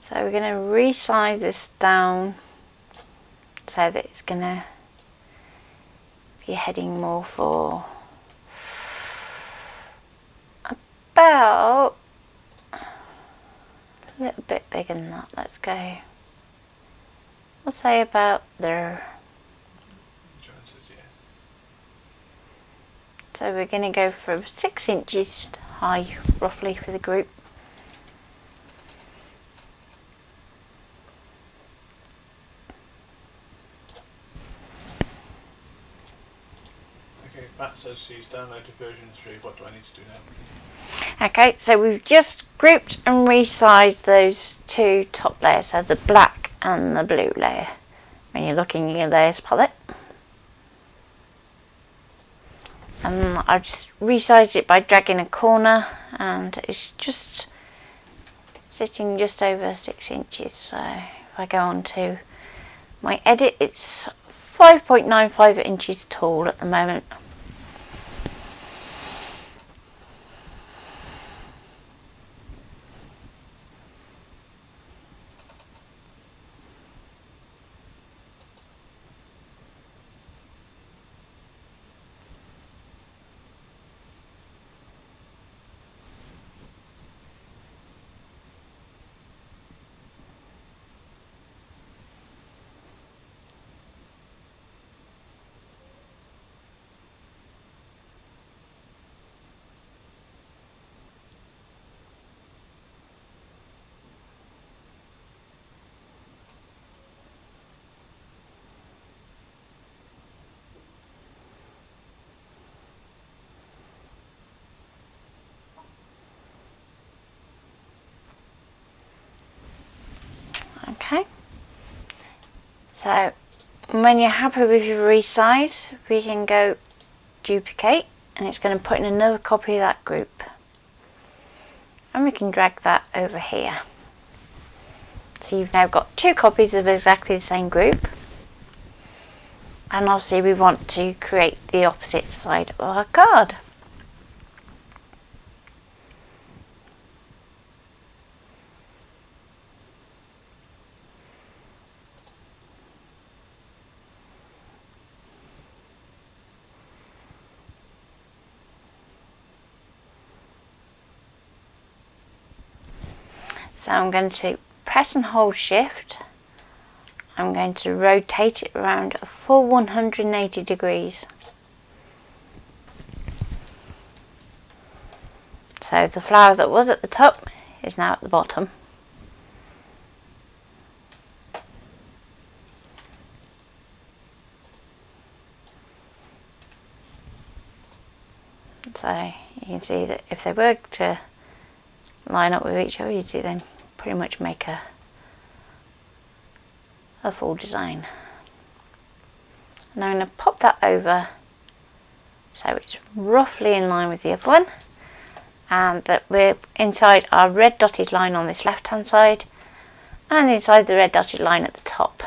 So we're going to resize this down so that it's going to be heading more for about a little bit bigger than that. Let's go. We'll say about there. So we're going to go from 6 inches high roughly for the group. Okay, that says she's downloaded version 3. What do I need to do now? Okay, so we've just grouped and resized those two top layers, so the black and the blue layer. When you're looking in your layers palette. And I've just resized it by dragging a corner, and it's just sitting just over 6 inches. So if I go on to my edit, it's 5.95 inches tall at the moment. Okay, so when you're happy with your resize, we can go duplicate, and it's going to put in another copy of that group, and we can drag that over here. So you've now got two copies of exactly the same group, and obviously we want to create the opposite side of our card. So I'm going to press and hold shift. I'm going to rotate it around a full 180 degrees. So the flower that was at the top is now at the bottom. So you can see that if they were to line up with each other, you see them pretty much make a full design. And I'm going to pop that over so it's roughly in line with the other one, and that we're inside our red dotted line on this left hand side and inside the red dotted line at the top.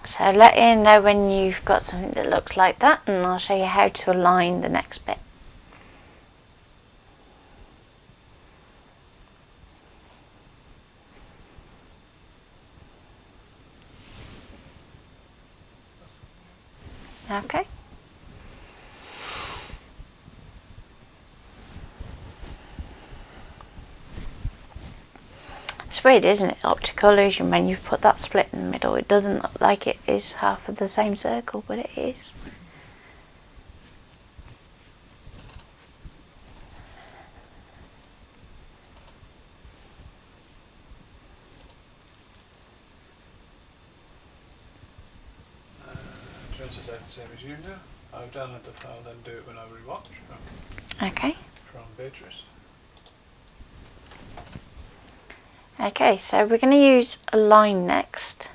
So let Ian know when you've got something that looks like that, and I'll show you how to align the next bit. Okay. It's weird, isn't it? Optical illusion, when you put that split in the middle, it doesn't look like it is half of the same circle, but it is. Try to do the same as you do. I'll download the file, then do it when I rewatch. Okay. From Beatrice. Okay, so we're going to use a line next.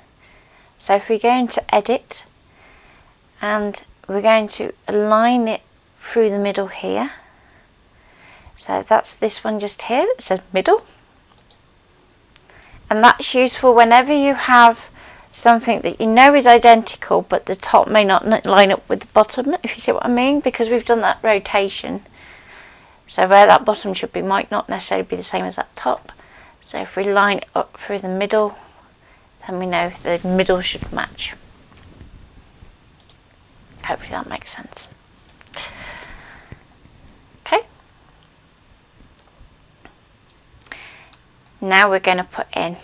So if we go into edit, and we're going to align it through the middle here. So that's this one just here that says middle. And that's useful whenever you have something that you know is identical, but the top may not line up with the bottom, if you see what I mean, because we've done that rotation. So where that bottom should be might not necessarily be the same as that top. So if we line it up through the middle, then we know the middle should match. Hopefully that makes sense. Okay. Now we're going to put in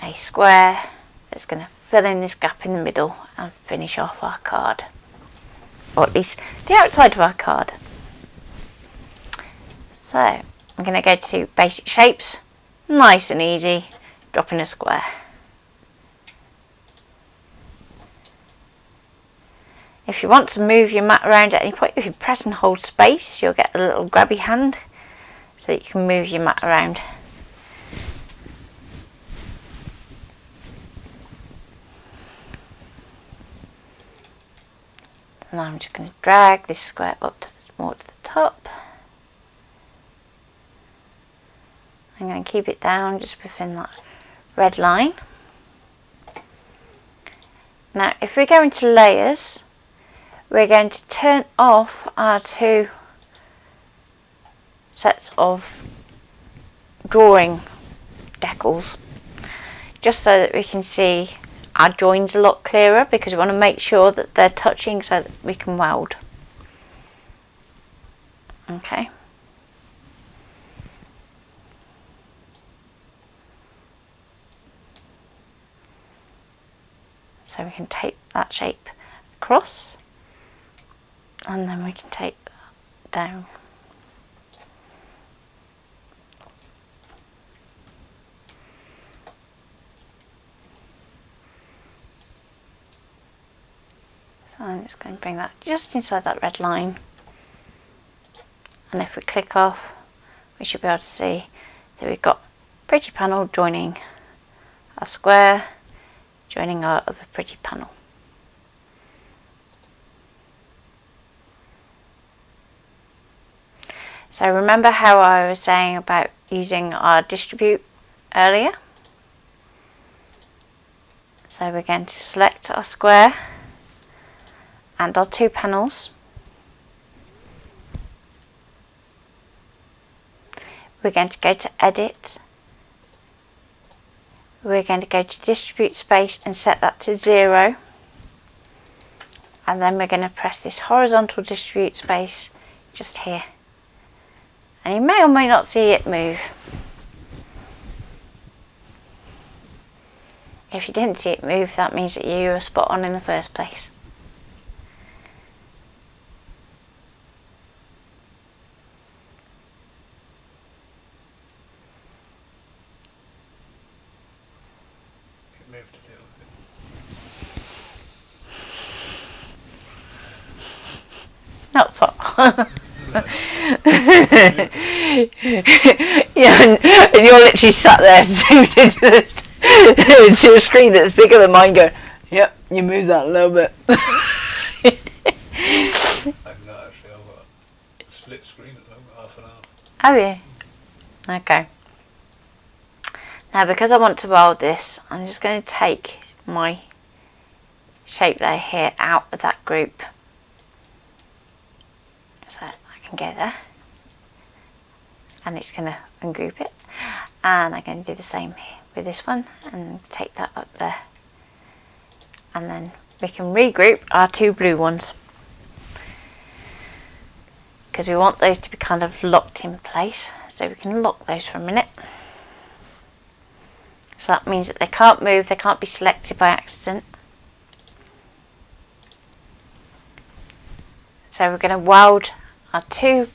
a square that's going to fill in this gap in the middle and finish off our card. Or at least the outside of our card. So I'm going to go to basic shapes. Nice and easy, drop in a square. If you want to move your mat around at any point, if you press and hold space, you'll get a little grabby hand so that you can move your mat around. And I'm just going to drag this square up more to the top. I'm going to keep it down just within that red line. Now if we go into layers, we're going to turn off our two sets of drawing decals, just so that we can see our joins a lot clearer, because we want to make sure that they're touching so that we can weld. Okay. So we can tape that shape across, and then we can tape that down. So I'm just going to bring that just inside that red line, and if we click off, we should be able to see that we've got pretty panel joining our square, joining our other pretty panel. So remember how I was saying about using our distribute earlier? So we're going to select our square and our two panels. We're going to go to Edit. We're going to go to Distribute Space and set that to 0. And then we're going to press this horizontal distribute space just here. And you may or may not see it move. If you didn't see it move, that means that you were spot on in the first place. It moved a little bit. Not spot on. Yeah, and you're literally sat there zoomed into a screen that's bigger than mine, going, yep, you move that a little bit. I've not actually, I've got a split screen at the moment, half and half. Have you? Okay. Now, because I want to weld this, I'm just going to take my shape layer here out of that group. So I can go there. And it's going to ungroup it. And I'm going to do the same here with this one and take that up there. And then we can regroup our two blue ones, because we want those to be kind of locked in place. So we can lock those for a minute. So that means that they can't move, they can't be selected by accident. So we're going to weld our two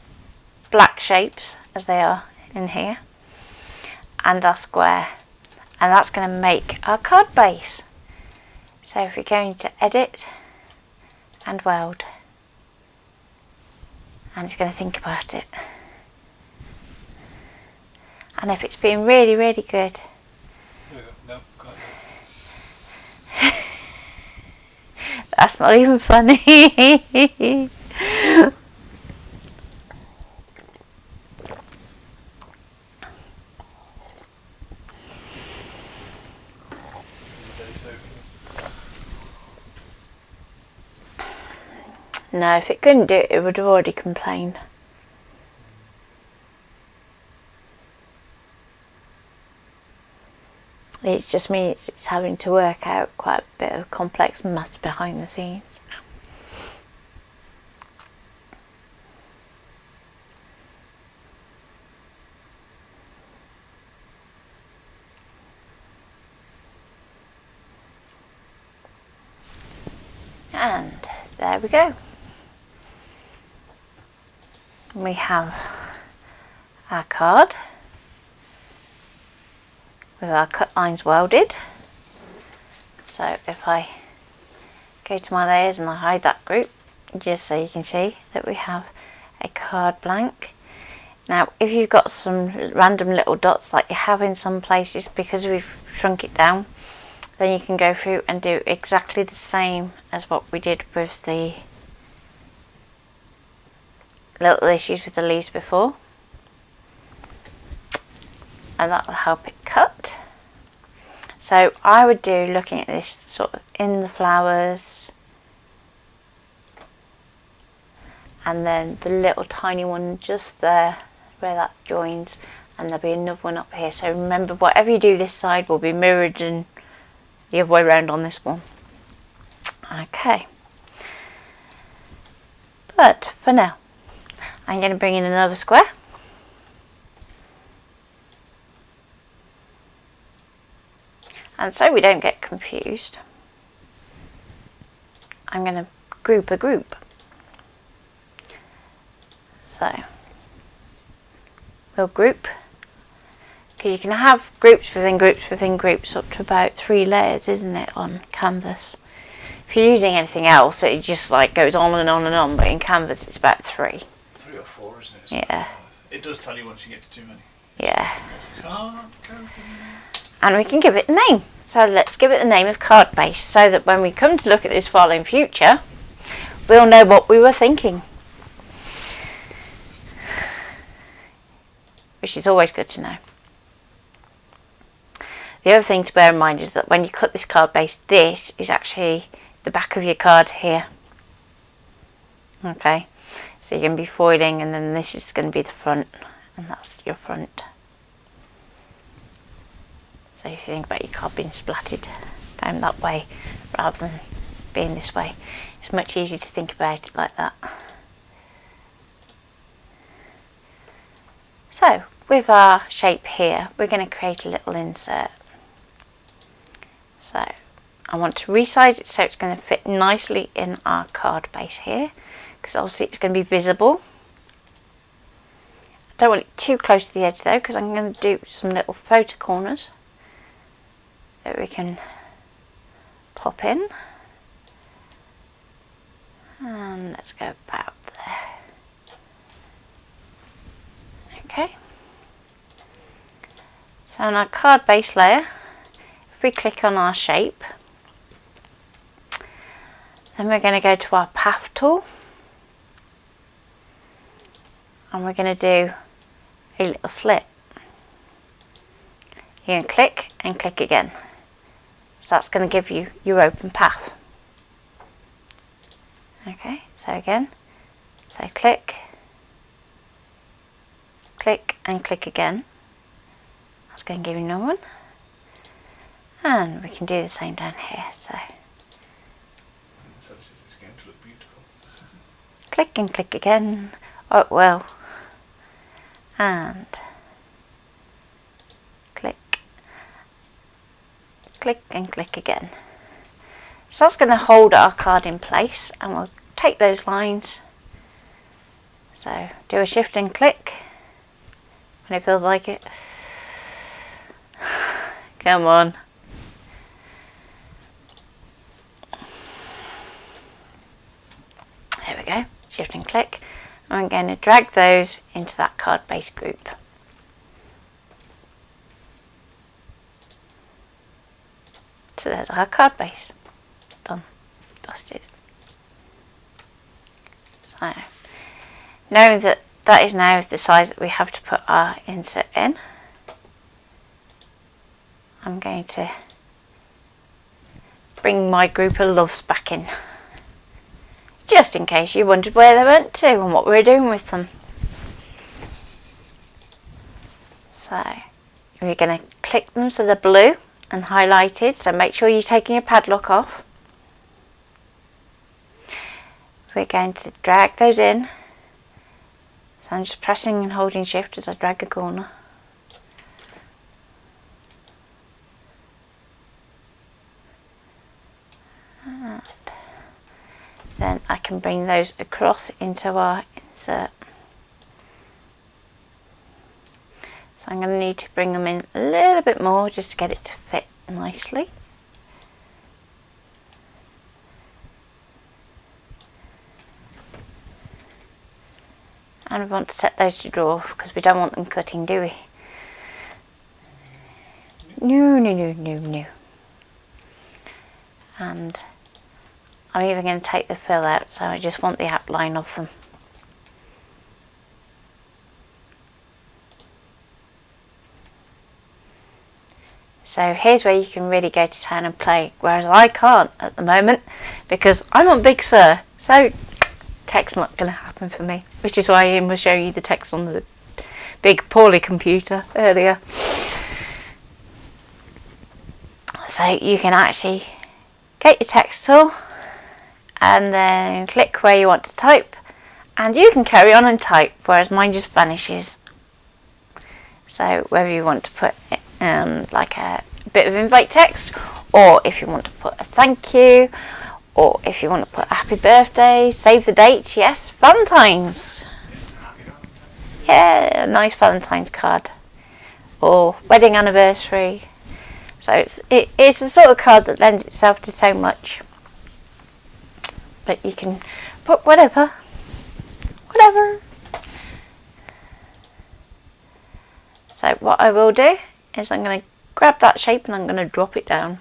black shapes as they are in here and our square, and that's going to make our card base. So if we go into Edit and Weld, and it's going to think about it, and if it's been really, really good, No, can't do it. that's not even funny. No, if it couldn't do it, it would have already complained. It just means it's having to work out quite a bit of complex maths behind the scenes. And there we go. We have our card with our cut lines welded. So if I go to my layers and I hide that group, just so you can see that we have a card blank. Now if you've got some random little dots like you have in some places, because we've shrunk it down, then you can go through and do exactly the same as what we did with the little issues with the leaves before, and that will help it cut. So I would do, looking at this, sort of in the flowers, and then the little tiny one just there where that joins. and there'll be another one up here. So remember, whatever you do this side will be mirrored and the other way around on this one. Okay. But for now, I'm going to bring in another square. And so we don't get confused, I'm going to group a group. So we'll group, because you can have groups within groups within groups up to about 3 layers, isn't it, on Canvas? If you're using anything else, it just like goes on and on and on, but in Canvas it's about 3. 3 or 4, isn't it? Yeah. It does tell you once you get to too many. Yeah. Can't go. And we can give it a name. So let's give it the name of card base, so that when we come to look at this file in future, we'll know what we were thinking. Which is always good to know. The other thing to bear in mind is that when you cut this card base, this is actually the back of your card here. Okay, so you're going to be foiling, and then this is going to be the front, and that's your front. So if you think about your card being splatted down that way rather than being this way, it's much easier to think about it like that. So with our shape here, we're going to create a little insert. So I want to resize it so it's going to fit nicely in our card base here, because obviously it's going to be visible. I don't want it too close to the edge though, because I'm going to do some little photo corners that we can pop in, and let's go about there. Okay, so on our card base layer, if we click on our shape, then we're going to go to our path tool, and we're going to do a little slit. You can click and click again. So that's going to give you your open path. Okay, so again, so click, click and click again. That's going to give you another one. And we can do the same down here. So this is going to look beautiful. click and click again. Oh, it will. And click, click and click again. So that's going to hold our card in place, and we'll take those lines. So do a shift and click when it feels like it. Come on. There we go. Shift and click. And I'm going to drag those into that card base group. So there's our card base. Done. Dusted. So, knowing that that is now the size that we have to put our insert in, I'm going to bring my group of loves back in, just in case you wondered where they went to and what we were doing with them. So we're going to click them so they're blue and highlighted, so make sure you're taking your padlock off. We're going to drag those in, so I'm just pressing and holding shift as I drag a corner. And then I can bring those across into our insert. So I'm going to need to bring them in a little bit more just to get it to fit nicely. And we want to set those to draw because we don't want them cutting, do we? No, no, no, no, no. And I'm even going to take the fill out, so I just want the outline of them. So here's where you can really go to town and play, whereas I can't at the moment because I'm on Big Sur, so text not going to happen for me, which is why Ian will show you the text on the big poorly computer earlier. So you can actually get your text tool and then click where you want to type, and you can carry on and type, whereas mine just vanishes. So whether you want to put like a bit of invite text, or if you want to put a thank you, or if you want to put a happy birthday, save the date, yes, Valentine's. Yeah, a nice Valentine's card. Or wedding anniversary. So it's the sort of card that lends itself to so much. But you can put whatever. So what I will do is I'm going to grab that shape and I'm going to drop it down.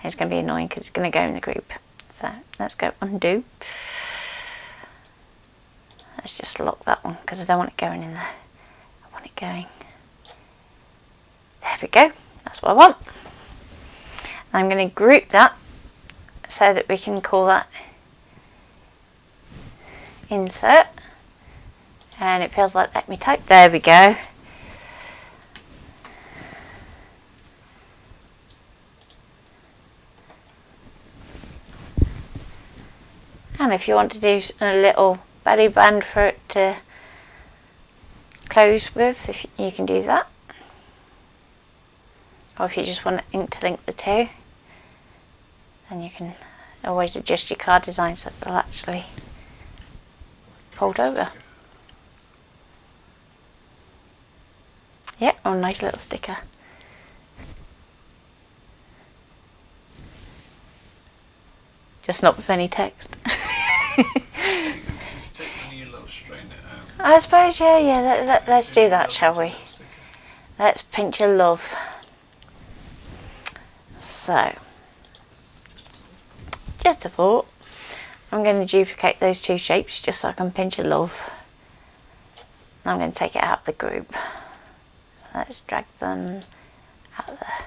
It's going to be annoying because it's going to go in the group. So let's go undo. Let's just lock that one because I don't want it going in there. I want it going. There we go. That's what I want. I'm going to group that so that we can call that insert. And it feels like let me type. There we go. And if you want to do a little belly band for it to close with, if you can do that. Or if you just want to interlink the two, then you can always adjust your card design so they'll actually fold over. Yeah, oh, nice little sticker. Just not with any text. I suppose, yeah. Let's do that, shall we? Let's pinch a love. So, just a thought. I'm going to duplicate those two shapes just so I can pinch a love. And I'm going to take it out of the group. Let's drag them out there.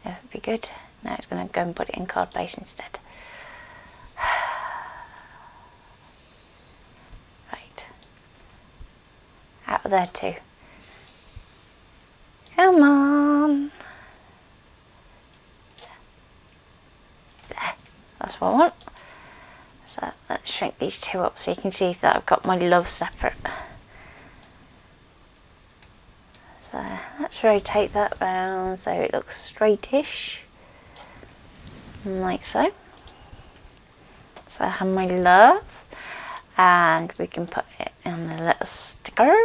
That would be good. Now it's going to go and put it in card base instead. Right. Out of there too. Come on. There. That's what I want. So let's shrink these two up so you can see that I've got my love separate. So let's rotate that round so it looks straightish. Like so. So I have my love, and we can put it in a little sticker.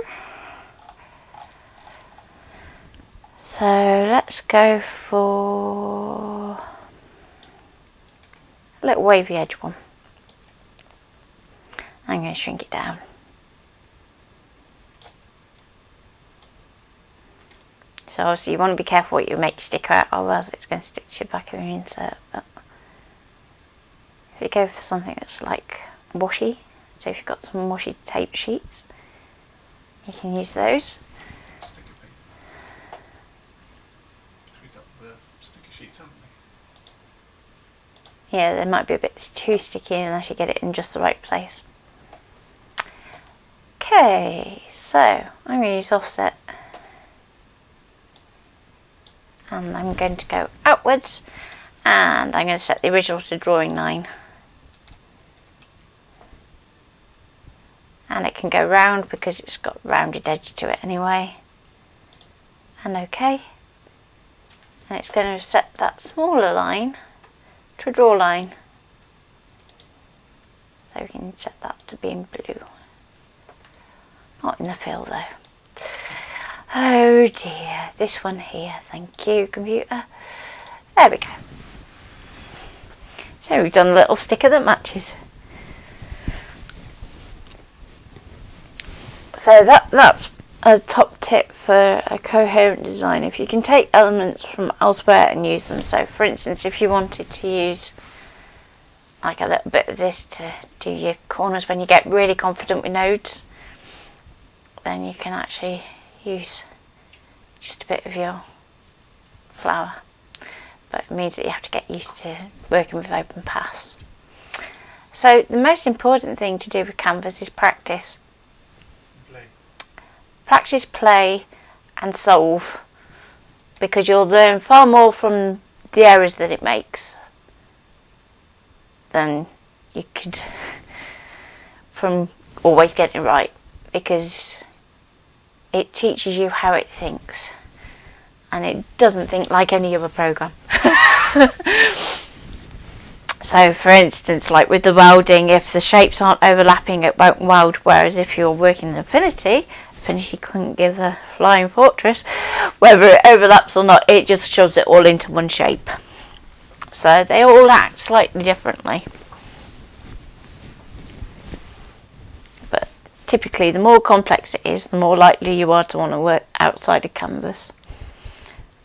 So let's go for a little wavy edge one. I'm going to shrink it down. So obviously you want to be careful what you make stick out, otherwise it's going to stick to the back of your insert. But if you go for something that's like washi, so if you've got some washi tape sheets, you can use those. We got the sticky sheets, haven't we? Yeah, they might be a bit too sticky unless you get it in just the right place. Okay, so I'm going to use offset. And I'm going to go outwards, and I'm going to set the original to drawing 9. And it can go round because it's got rounded edge to it anyway. And OK. And it's going to set that smaller line to a draw line. So we can set that to be in blue. Not in the fill though. Oh dear, this one here, thank you computer. There we go. So we've done a little sticker that matches. So that's a top tip for a coherent design. If you can take elements from elsewhere and use them. So for instance, if you wanted to use like a little bit of this to do your corners when you get really confident with nodes, then you can actually use just a bit of your flower, but it means that you have to get used to working with open paths. So the most important thing to do with Canvas is practice. Play. Practice, play and solve, because you'll learn far more from the errors that it makes than you could from always getting it right, because it teaches you how it thinks, and it doesn't think like any other program. So for instance, like with the welding, if the shapes aren't overlapping it won't weld, whereas if you're working in Affinity couldn't give a flying fortress whether it overlaps or not, it just shoves it all into one shape. So they all act slightly differently. But typically the more complex it is, the more likely you are to want to work outside of Canvas.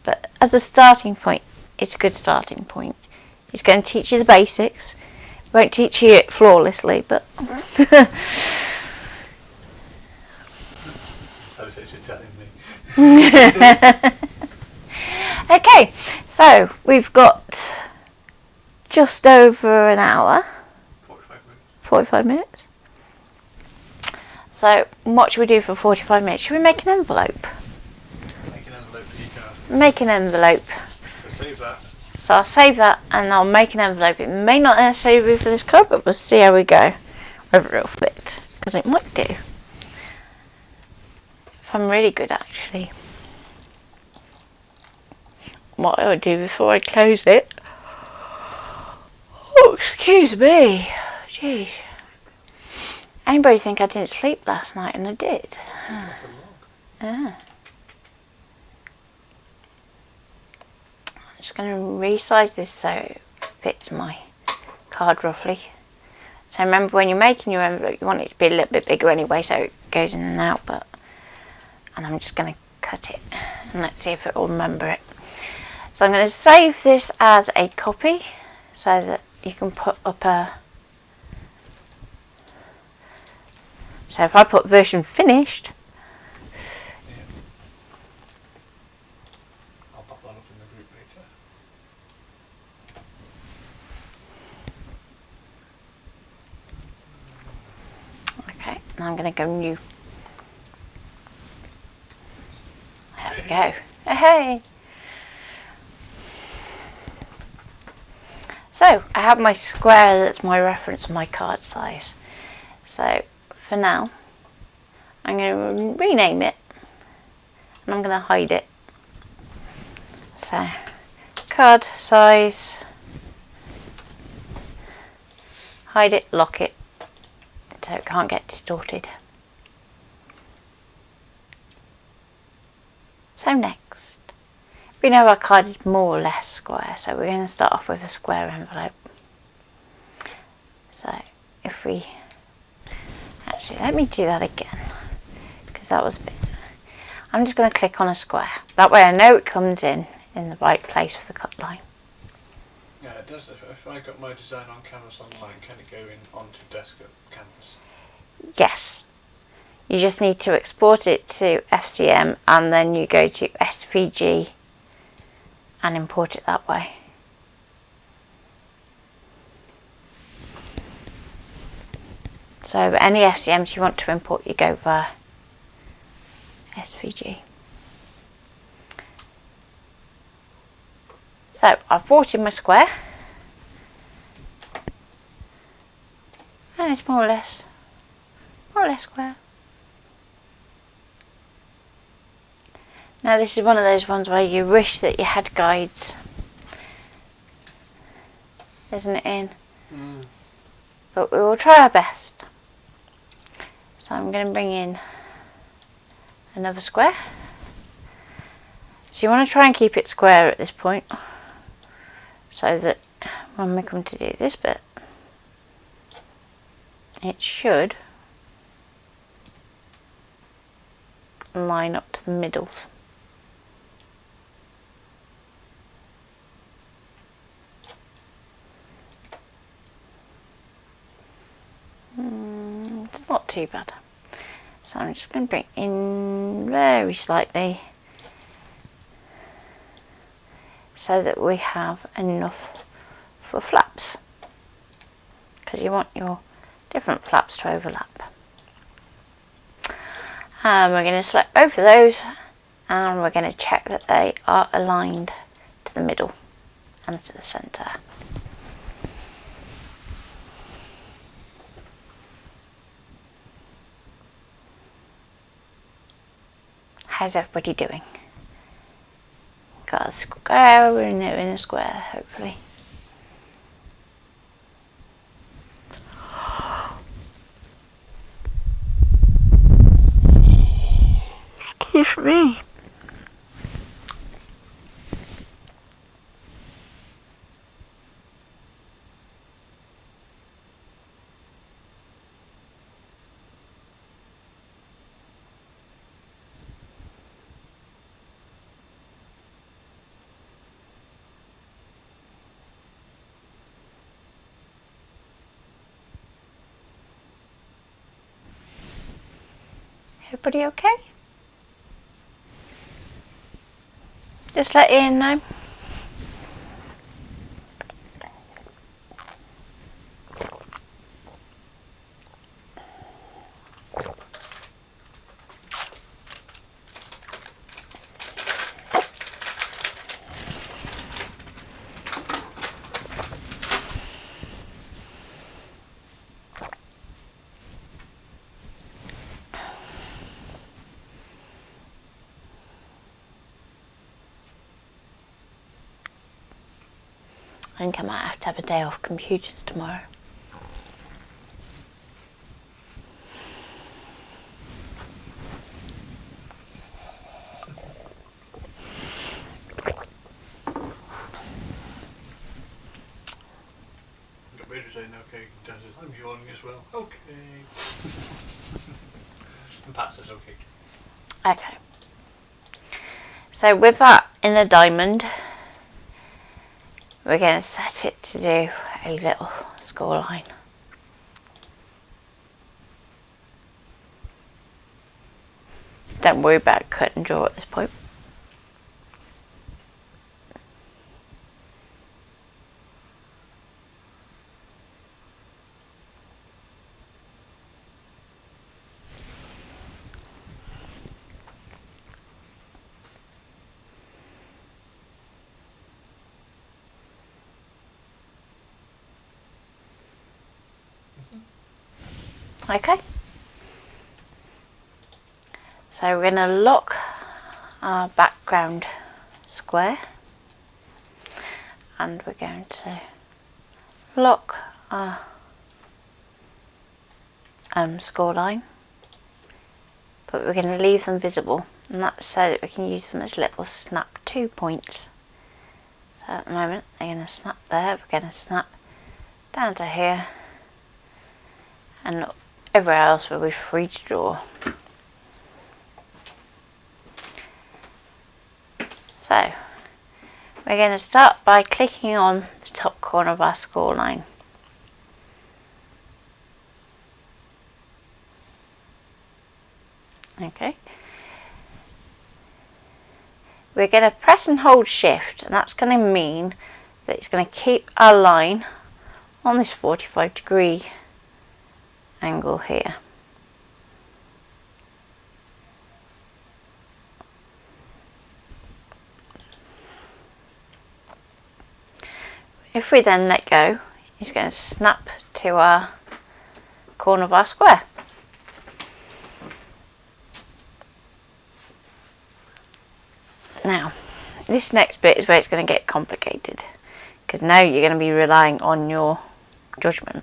But as a starting point, it's a good starting point. It's going to teach you the basics. It won't teach you it flawlessly, but So you're telling me. okay, so we've got just over an hour. 45 minutes. So what should we do for 45 minutes? Should we make an envelope? Make an envelope for your card. Make an envelope. So save that. So I'll save that and I'll make an envelope. It may not necessarily be for this card, but we'll see how we go. Whether it'll fit, because it might do. If I'm really good, actually. What I would do before I close it. Oh, excuse me. Jeez. Anybody think I didn't sleep last night? And I did. Ah. I'm just going to resize this so it fits my card roughly. So remember, when you're making your envelope, you want it to be a little bit bigger anyway, so it goes in and out. And I'm just going to cut it, and let's see if it will remember it. So I'm going to save this as a copy, so that you can put up a. So if I put version finished. I'll pop that up in the group later. Okay, and I'm going to go new. There we go. Hey! So I have my square that's my reference, my card size. So for now, I'm going to rename it, and I'm going to hide it. So card size, hide it, lock it, so it can't get distorted. So next, we know our card is more or less square, so we're going to start off with a square envelope. So if we, actually let me do that again, because that was a bit, I'm just going to click on a square. That way I know it comes in the right place for the cut line. Yeah, it does. If I got my design on Canvas Online, can it go in onto desktop Canvas? Yes. You just need to export it to FCM, and then you go to SVG and import it that way. So any FCMs you want to import, you go via SVG. So I've brought in my square, and it's more or less square. Now this is one of those ones where you wish that you had guides, isn't it, Ian? But we will try our best. So I'm going to bring in another square. So you want to try and keep it square at this point, so that when we come to do this bit, it should line up to the middles. It's not too bad. So I'm just going to bring in very slightly, so that we have enough for flaps. because you want your different flaps to overlap. And we're going to select both of those, and we're going to check that they are aligned to the middle and to the centre. How's everybody doing? Got a square, we're in a square, hopefully. Excuse me. Everybody okay? Just let Ian know. I think I might have to have a day off computers tomorrow. Got me to saying okay, Dan says I'm yawning as well. Okay. And Pat says okay. Okay. So with that inner diamond, we're going to set it to do a little score line. Don't worry about cut and draw at this point. Okay. So we're going to lock our background square, and we're going to lock our score line, but we're going to leave them visible, and that's so that we can use them as little snap 2 points. So at the moment they're going to snap there, we're going to snap down to here, and everywhere else will be free to draw. So we're going to start by clicking on the top corner of our score line. Okay. We're going to press and hold shift, and that's going to mean that it's going to keep our line on this 45-degree angle here. If we then let go, it's going to snap to our corner of our square. Now, this next bit is where it's going to get complicated, because now you're going to be relying on your judgment.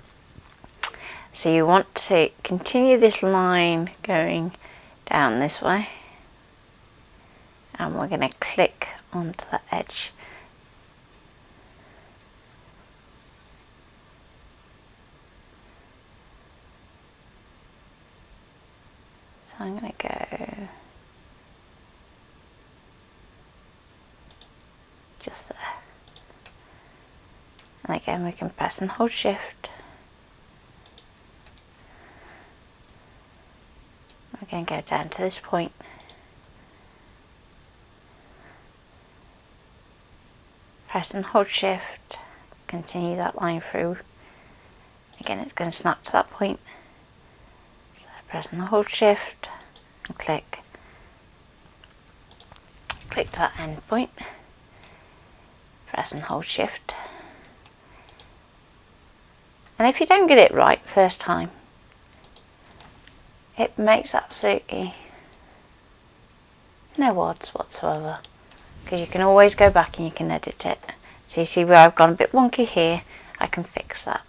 So you want to continue this line going down this way, and we're going to click onto the edge. So I'm going to go just there. And again, we can press and hold shift. We're going to go down to this point. Press and hold shift. Continue that line through again it's going to snap to that point. So press and hold shift and click to that end point, press and hold shift, and if you don't get it right first time, it makes absolutely no odds whatsoever, because you can always go back and you can edit it. So you see where I've gone a bit wonky here, I can fix that.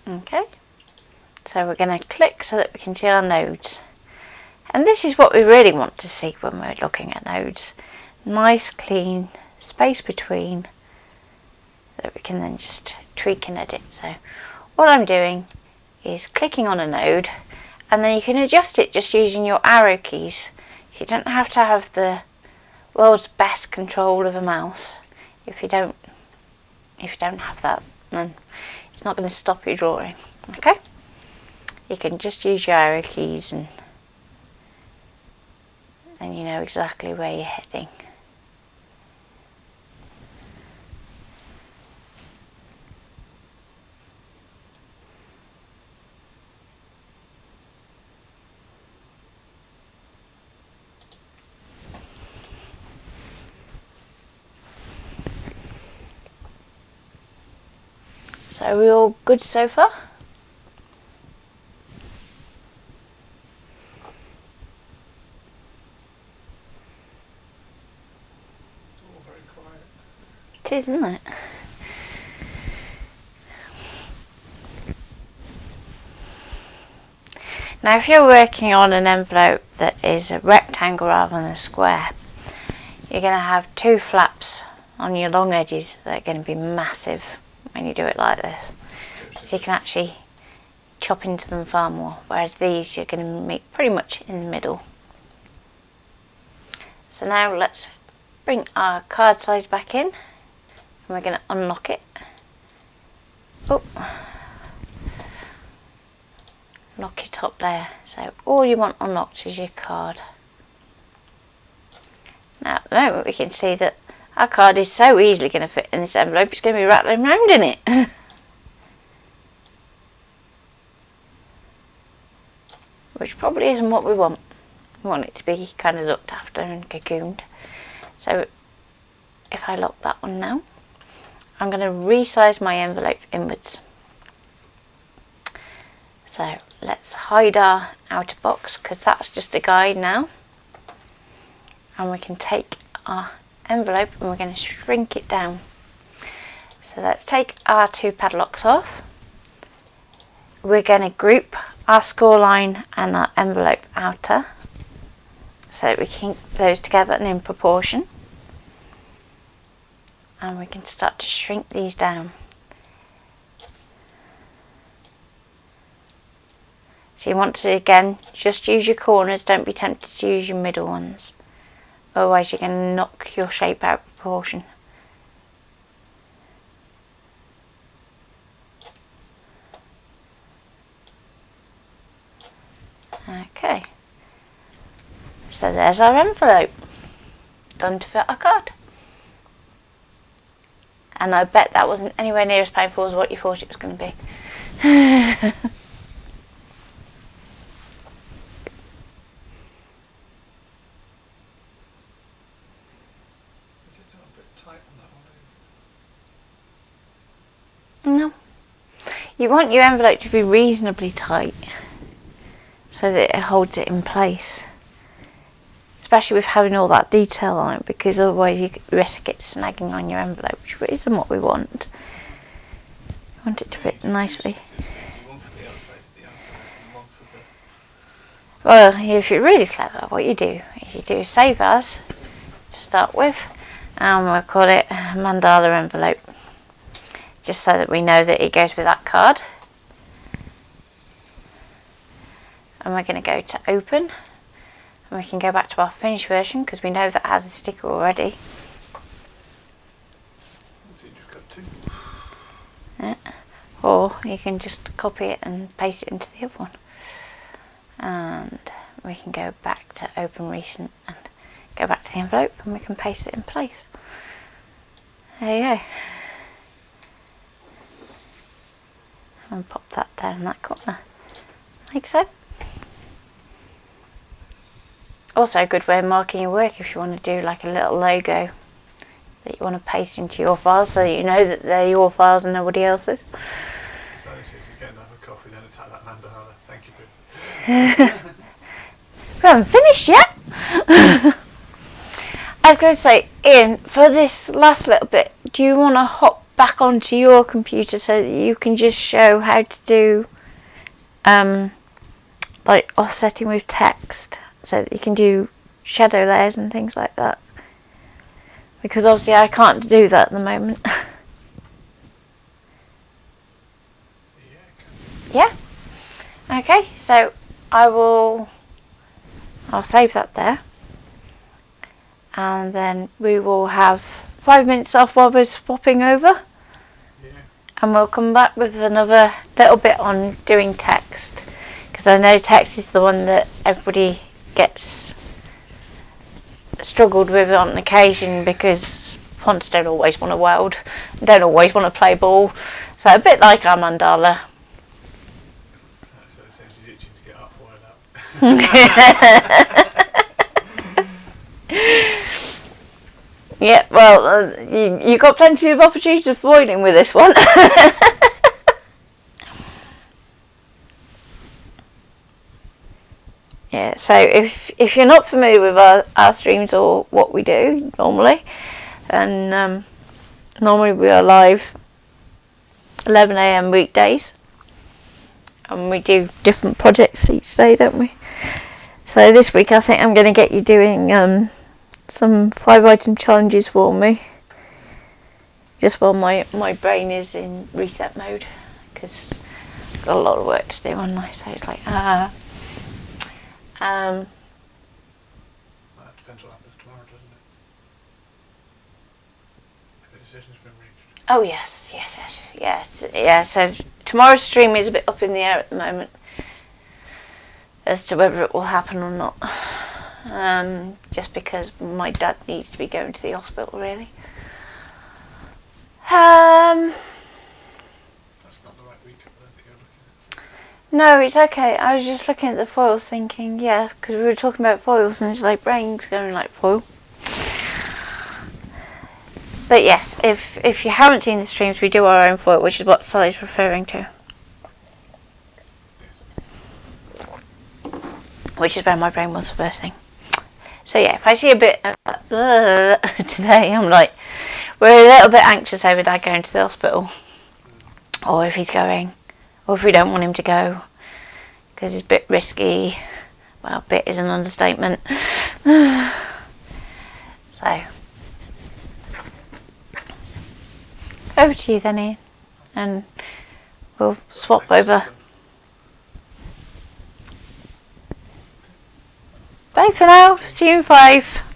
Okay, so we're going to click so that we can see our nodes, and this is what we really want to see when we're looking at nodes. Nice clean space between that we can then just tweak and edit. So what I'm doing is clicking on a node, and then you can adjust it just using your arrow keys. So you don't have to have the world's best control of a mouse. If you don't have that, then it's not going to stop you drawing. Okay, you can just use your arrow keys, and then you know exactly where you're heading. So are we all good so far? It's all very quiet. It is, isn't it? Now if you're working on an envelope that is a rectangle rather than a square, you're going to have two flaps on your long edges that are going to be massive when you do it like this. So you can actually chop into them far more, whereas these you're going to make pretty much in the middle. So now let's bring our card size back in, and we're going to unlock it. Oh, lock it up there. So all you want unlocked is your card. Now at the moment we can see that our card is so easily going to fit in this envelope, it's going to be rattling around in it. Which probably isn't what we want. We want it to be kind of looked after and cocooned. So if I lock that one now, I'm going to resize my envelope inwards. So let's hide our outer box, because that's just a guide now. And we can take our envelope and we're going to shrink it down. So let's take our two padlocks off. We're going to group our score line and our envelope outer so that we keep those together and in proportion. And we can start to shrink these down. So you want to, again, just use your corners, don't be tempted to use your middle ones. Otherwise you're going to knock your shape out of proportion. Okay, so there's our envelope, done to fit our card. And I bet that wasn't anywhere near as painful as what you thought it was going to be. Is it a bit tight on that one? No, you want your envelope to be reasonably tight so that it holds it in place, especially with having all that detail on it, because otherwise you risk it snagging on your envelope, which isn't what we want. We want it to fit nicely. One for the outside of the envelope and one for the... Well, if you're really clever, what you do is you do save as to start with, and we'll call it mandala envelope, just so that we know that it goes with that card. And we're going to go to open, and we can go back to our finished version because we know that has a sticker already. So you just got two. Yeah. Or you can just copy it and paste it into the other one. And we can go back to open recent and go back to the envelope, and we can paste it in place. There you go. And pop that down in that corner, like so. Also a good way of marking your work if you want to do like a little logo that you want to paste into your files so that you know that they're your files and nobody else's. So this is getting another coffee, then attack that mandala. Thank you, Bruce. We haven't finished yet. I was going to say, Ian, for this last little bit, do you want to hop back onto your computer so that you can just show how to do like offsetting with text, so that you can do shadow layers and things like that? Because obviously I can't do that at the moment. Yeah? Okay, so I'll save that there. And then we will have 5 minutes off while we're swapping over. Yeah. And we'll come back with another little bit on doing text. Because I know text is the one that everybody gets struggled with on occasion, because fonts don't always want to weld, don't always want to play ball. So a bit like our mandala. So it seems he's itching to get half wired up. Yeah, well, you got plenty of opportunity to avoid him with this one. Yeah, so if you're not familiar with our streams or what we do normally, then normally we are live 11 AM weekdays, and we do different projects each day, don't we? So this week I think I'm going to get you doing some 5-item challenges for me, just while my brain is in reset mode, because I've got a lot of work to do on my, so it's like That depends what happens tomorrow, doesn't it? If the decision's been reached. oh yes. So tomorrow's stream is a bit up in the air at the moment as to whether it will happen or not. Just because my dad needs to be going to the hospital, really. That's not the right week that you're looking at. No, it's okay. I was just looking at the foils thinking, yeah, because we were talking about foils and it's like brain's going like foil. But yes, if you haven't seen the streams, we do our own foil, which is what Sally's referring to. Yes. Which is where my brain was first thing. So yeah, if I see a bit today, I'm like, we're a little bit anxious over Dad going to the hospital, or if he's going, or if we don't want him to go, because it's a bit risky. Well, bit is an understatement. So, over to you then, Ian, and we'll swap over. Bye for now. See you in 5.